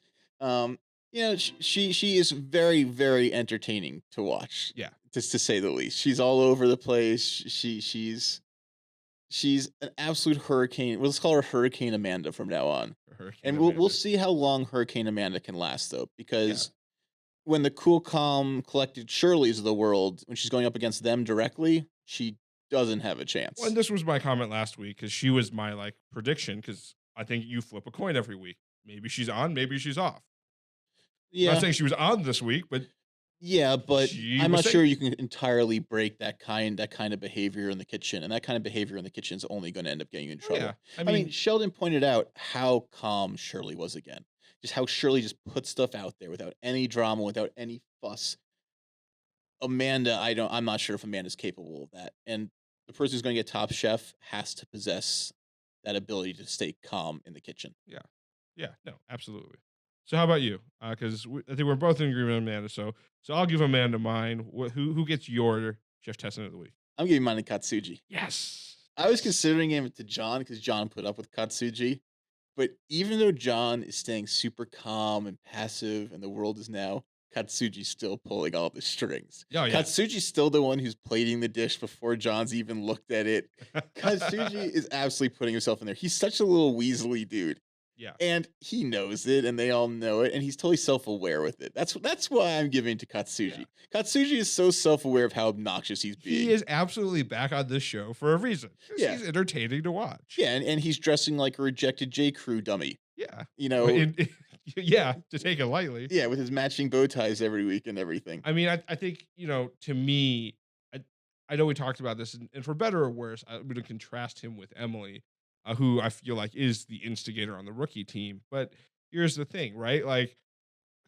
She is very, very entertaining to watch. Yeah. Just to say the least. She's all over the place. She's an absolute hurricane. Well, let's call her Hurricane Amanda from now on. Hurricane And we'll Amanda. see how long Hurricane Amanda can last, though, because when the cool, calm, collected Shirleys of the world, when she's going up against them directly, she doesn't have a chance. Well, and this was my comment last week because she was my prediction because I think you flip a coin every week. Maybe she's on, maybe she's off. I'm Yeah, not saying she was on this week, but yeah, but she I'm was not sure safe. you can entirely break that kind of behavior in the kitchen, and that kind of behavior in the kitchen is only going to end up getting you in trouble. Yeah, I I mean, mean, Sheldon pointed out how calm Shirley was again. Just how Shirley just put stuff out there without any drama, without any fuss. Amanda, I'm not sure if Amanda's capable of that. And the person who's going to get Top Chef has to possess that ability to stay calm in the kitchen. yeah, no, absolutely. So how about you? Because I think we're both in agreement on Amanda. So I'll give Amanda mine. Who gets your Chef Testant of the Week? I'm giving mine to Katsuji. Yes. I was considering giving it to John because John put up with Katsuji. But even though John is staying super calm and passive and the world is now, Katsuji's still pulling all the strings. Oh, yeah. Katsuji's still the one who's plating the dish before John's even looked at it. Katsuji is absolutely putting himself in there. He's such a little weaselly dude. Yeah. And he knows it, and they all know it, and he's totally self-aware with it. That's why I'm giving to Yeah. Katsuji. Katsuji is so self-aware of how obnoxious he's He being. is absolutely back on this show for a reason. 'Cause Yeah. he's entertaining to watch. Yeah, and he's dressing like a rejected J. Crew dummy. Yeah. You know, Yeah, to take it lightly. yeah, with his matching bow ties every week and everything. I mean, I think, to me, I, I know we talked about this, and for better or worse, I'm going to contrast him with Emily, who I feel like is the instigator on the rookie team. But here's the thing, right? Like,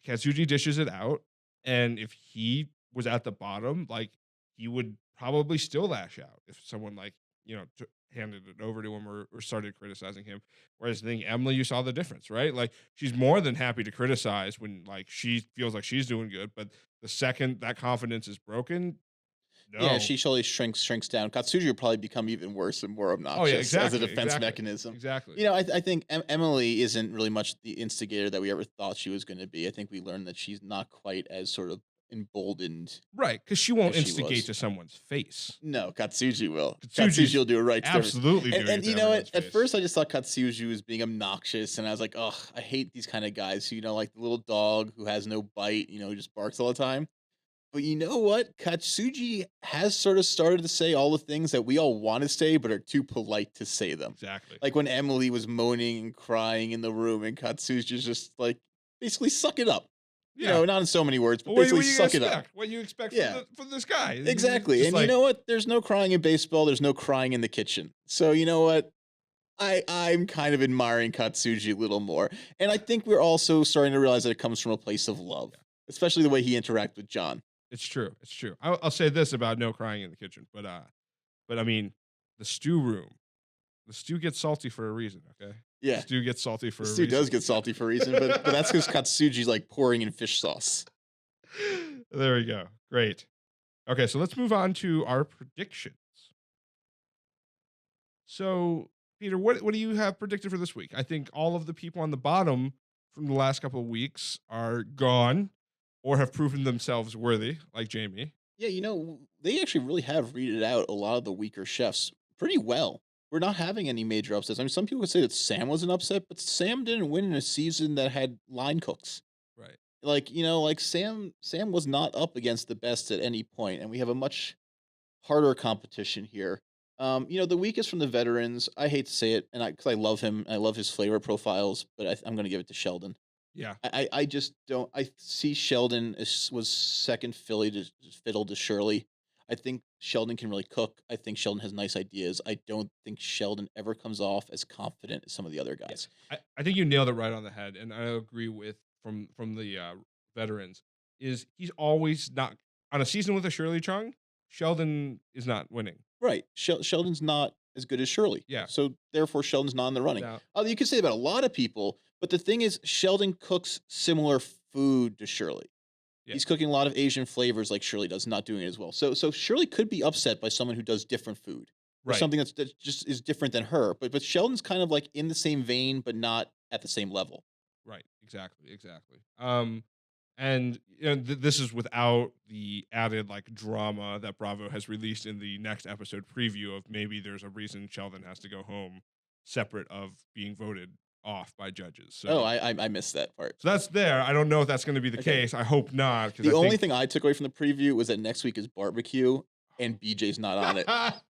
Katsuji dishes it out, and if he was at the bottom, like, he would probably still lash out if someone, like, handed it over to him, or started criticizing him. Whereas I think Emily, you saw the difference, right? Like, she's more than happy to criticize when, like, she feels like she's doing good, but the second that confidence is broken, Yeah, no. she slowly shrinks down. Katsuji will probably become even worse and more Oh yeah, obnoxious as a exactly, defense exactly, mechanism. exactly. I think Emily isn't really much the instigator that we ever thought she was going to be. I think we learned that she's not quite as sort of emboldened Right, because she as won't she instigate was. to someone's face. No, Katsuji will. Katsuji Katsuji's will do it right to absolutely and doing it and to you know what? everyone's At face. first, I just thought Katsuji was being obnoxious, and I was like, "Oh, I hate these kind of guys who, like the little dog who has no bite, who just barks all the time." But you know what? Katsuji has sort of started to say all the things that we all want to say, but are too polite to say them. Exactly. Like when Emily was moaning and crying in the room, and Katsuji's just like, basically, suck it up. Yeah. Not in so many words, but Well, what basically, are you gonna suck it up. expect? What you expect from Yeah. this guy? He's Exactly. just And you like, know what? There's no crying in baseball. There's no crying in the kitchen. So you know what? I'm kind of admiring Katsuji a little more. And I think we're also starting to realize that it comes from a place of love, Yeah. especially the way he interacts with John. It's true. It's true. I'll say this about no crying in the kitchen, but I mean, the stew room. The stew gets salty for a reason. Okay, the Yeah. stew gets salty The for a stew does reason. get salty for a reason, but that's because Katsuji's like pouring in fish sauce. There we go. Great. Okay, so let's move on to our predictions. So, Peter, what do you have predicted for this week? I think all of the people on the bottom from the last couple of weeks are gone or have proven themselves worthy, like Jamie. Yeah, they actually really have readed out a lot of the weaker chefs pretty well. We're not having any major upsets. I mean, some people could say that Sam was an upset, but Sam didn't win in a season that had line cooks. Right. Like, like Sam was not up against the best at any point, and we have a much harder competition here. The weakest from the veterans, I hate to say it, and because I love him, I love his flavor profiles, but I'm going to give it to Sheldon. Yeah. I just don't. I see Sheldon was second fiddle to Shirley. I think Sheldon can really cook. I think Sheldon has nice ideas. I don't think Sheldon ever comes off as confident as some of the other Yeah. guys. I think you nailed it right on the head, and I agree with from the veterans. Is he's always not on a season with a Shirley Chung? Sheldon is not winning. Right. Sheldon's not as good as Shirley. Yeah. So therefore Sheldon's not in the running. Now, You could say about a lot of people, but the thing is Sheldon cooks similar food to Shirley. yeah. He's cooking a lot of Asian flavors like Shirley does, not doing it as well. So Shirley could be upset by someone who does different food. Or Right. something that just is different than her. But Sheldon's kind of like in the same vein, but not at the same level. Right. Exactly. Exactly. And this is without the added like drama that Bravo has released in the next episode preview of maybe there's a reason Sheldon has to go home separate of being voted off by judges. Oh, So I missed that part. so that's there. I don't know if that's going to be the Okay. case. I hope not. The only thing I took away from the preview was that next week is barbecue and BJ's not on it.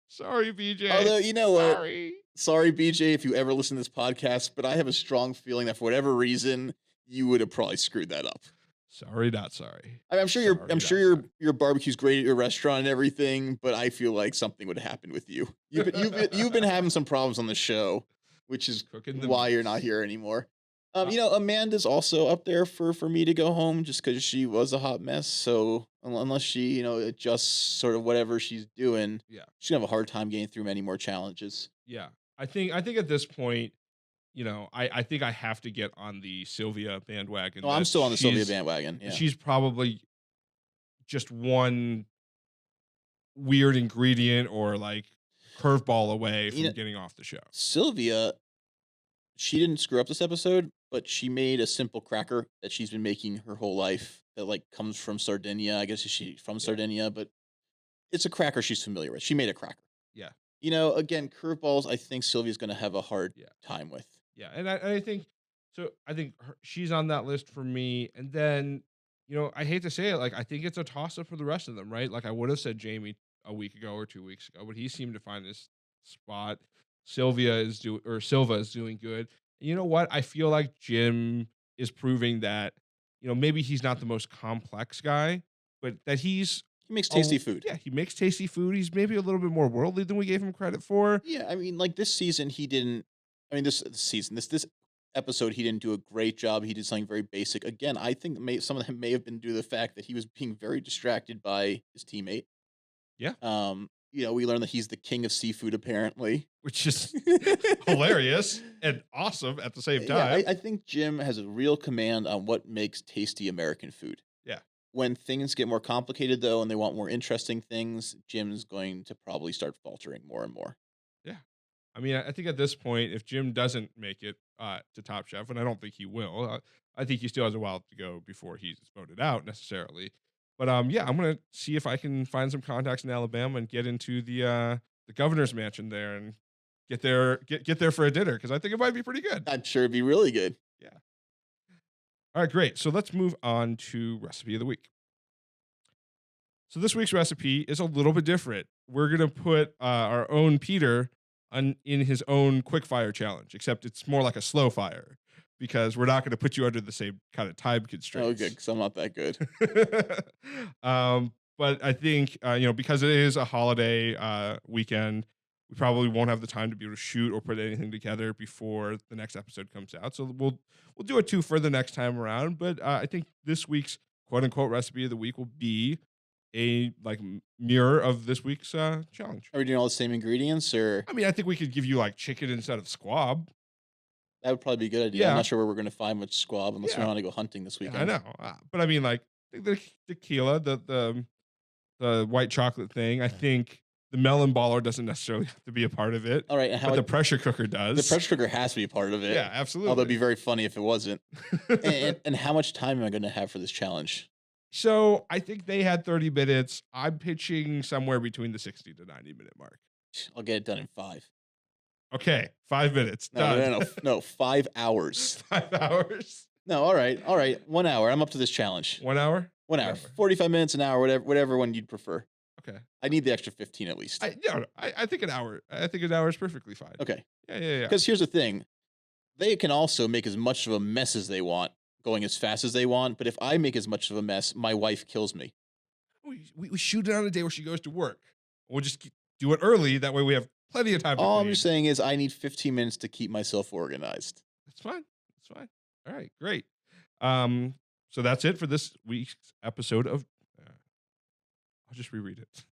Sorry, BJ. Although, you know what? Sorry. Sorry, BJ, if you ever listen to this podcast, but I have a strong feeling that for whatever reason, you would have probably screwed that up. Sorry, not sorry. I mean, I'm sure your barbecue's great at your restaurant and everything, but I feel like something would happen with you. You've been having some problems on the show, which is Cooking the why you're meats. not here anymore. Amanda's also up there for me to go home just because she was a hot mess. So unless she adjusts sort of whatever she's doing, Yeah. she's gonna have a hard time getting through many more challenges. Yeah. I think at this point, I think I have to get on the Sylvia bandwagon. No, I'm that still on the Sylvia she's- bandwagon. Yeah. She's probably just one weird ingredient or like curveball away from You know- getting off the show. Sylvia, she didn't screw up this episode, but she made a simple cracker that she's been making her whole life that like comes from Sardinia. I guess she's from Sardinia, but it's a cracker she's familiar with. She made a cracker. Yeah. Again, curveballs, I think Sylvia's going to have a hard Yeah. time with. Yeah. And I think So I think she's on that list for me. And then, I hate to say it, like I think it's a toss up for the rest of them, right? Like I would have said Jamie a week ago or 2 weeks ago, but he seemed to find this spot. Silva is doing good. And you know what? I feel like Jim is proving that, maybe he's not the most complex guy, but that He makes tasty food. yeah, he makes tasty food. He's maybe a little bit more worldly than we gave him credit for. Yeah, I mean, like this season, he didn't. I mean, this season, this episode, he didn't do a great job. He did something very basic. Again, I think some of them may have been due to the fact that he was being very distracted by his teammate. Yeah. We learned that he's the king of seafood, apparently, Which is hilarious and awesome at the same Yeah, time. I think Jim has a real command on what makes tasty American food. Yeah. When things get more complicated, though, and they want more interesting things, Jim's going to probably start faltering more and more. Yeah. I mean, I think at this point, if Jim doesn't make it to Top Chef, and I don't think he will, I think he still has a while to go before he's voted out necessarily. But yeah, I'm gonna see if I can find some contacts in Alabama and get into the governor's mansion there and get there for a dinner because I think it might be pretty good. I'm sure it'd be really good. Yeah. All right, great. So let's move on to recipe of the week. So this week's recipe is a little bit different. We're gonna put our own Peter in his own quickfire challenge, except it's more like a slow fire because we're not going to put you under the same kind of time Oh, constraints. good, because I'm not that good. But I think because it is a holiday weekend, we probably won't have the time to be able to shoot or put anything together before the next episode comes out. So we'll do a two for the next time around. But I think this week's quote unquote recipe of the week will be a mirror of this week's challenge. Are we doing all the same ingredients, or I mean, I think we could give you like chicken instead of squab. that would probably be a good idea? Yeah. I'm not sure where we're going to find much squab unless we Yeah. want to go hunting this Yeah, weekend. I know, but I mean, like the tequila, the white chocolate thing. I think the melon baller doesn't necessarily have to be a part of it, All right, and but the pressure cooker does. the pressure cooker has to be a part of it. yeah, absolutely. Although it'd be very funny if it wasn't. and how much time am I going to have for this challenge? So I think they had 30 minutes. I'm pitching somewhere between the 60 to 90-minute mark. I'll get it done in 5. Okay, 5 minutes. No, Done. no, 5 hours. 5 hours. No, all right. 1 hour. I'm up to this challenge. 1 hour. 1 hour, 45 minutes, an hour, whatever one you'd prefer. Okay. I need the extra 15 at least. I think an hour. I think an hour is perfectly fine. Okay. Yeah. Because here's the thing. They can also make as much of a mess as they want, going as fast as they want. But if I make as much of a mess, my wife kills me. We shoot it on a day where she goes to work. We'll just do it early. That way we have plenty of time. All I'm clean. just saying is I need 15 minutes to keep myself organized. That's fine. That's fine. All right, great. So that's it for this week's episode of. I'll just reread it.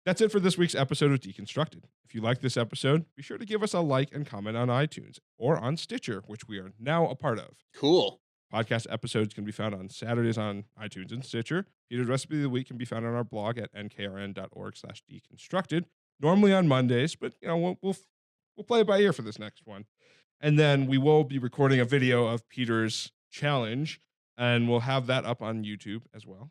That's it for this week's episode of Deconstructed. If you like this episode, be sure to give us a like and comment on iTunes or on Stitcher, which we are now a part of. Cool. Podcast episodes can be found on Saturdays on iTunes and Stitcher. Peter's Recipe of the Week can be found on our blog at nkrn.org/deconstructed. Normally on Mondays, but we'll play it by ear for this next one. And then we will be recording a video of Peter's challenge, and we'll have that up on YouTube as well.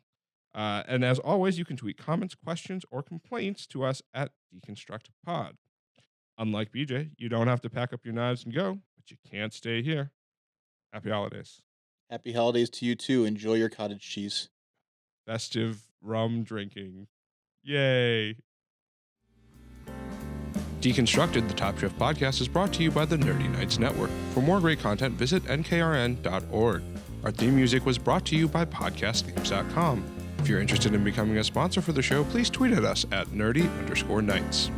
And as always, you can tweet comments, questions, or complaints to us at DeconstructPod. Unlike BJ, you don't have to pack up your knives and go, but you can't stay here. Happy holidays. Happy holidays to you too. Enjoy your cottage cheese. Festive rum drinking. Yay. Deconstructed, the Top Chef podcast, is brought to you by the Nerdy Nights Network. For more great content, visit nkrn.org. Our theme music was brought to you by podcastthemes.com. If you're interested in becoming a sponsor for the show, please tweet at us at nerdy_nights.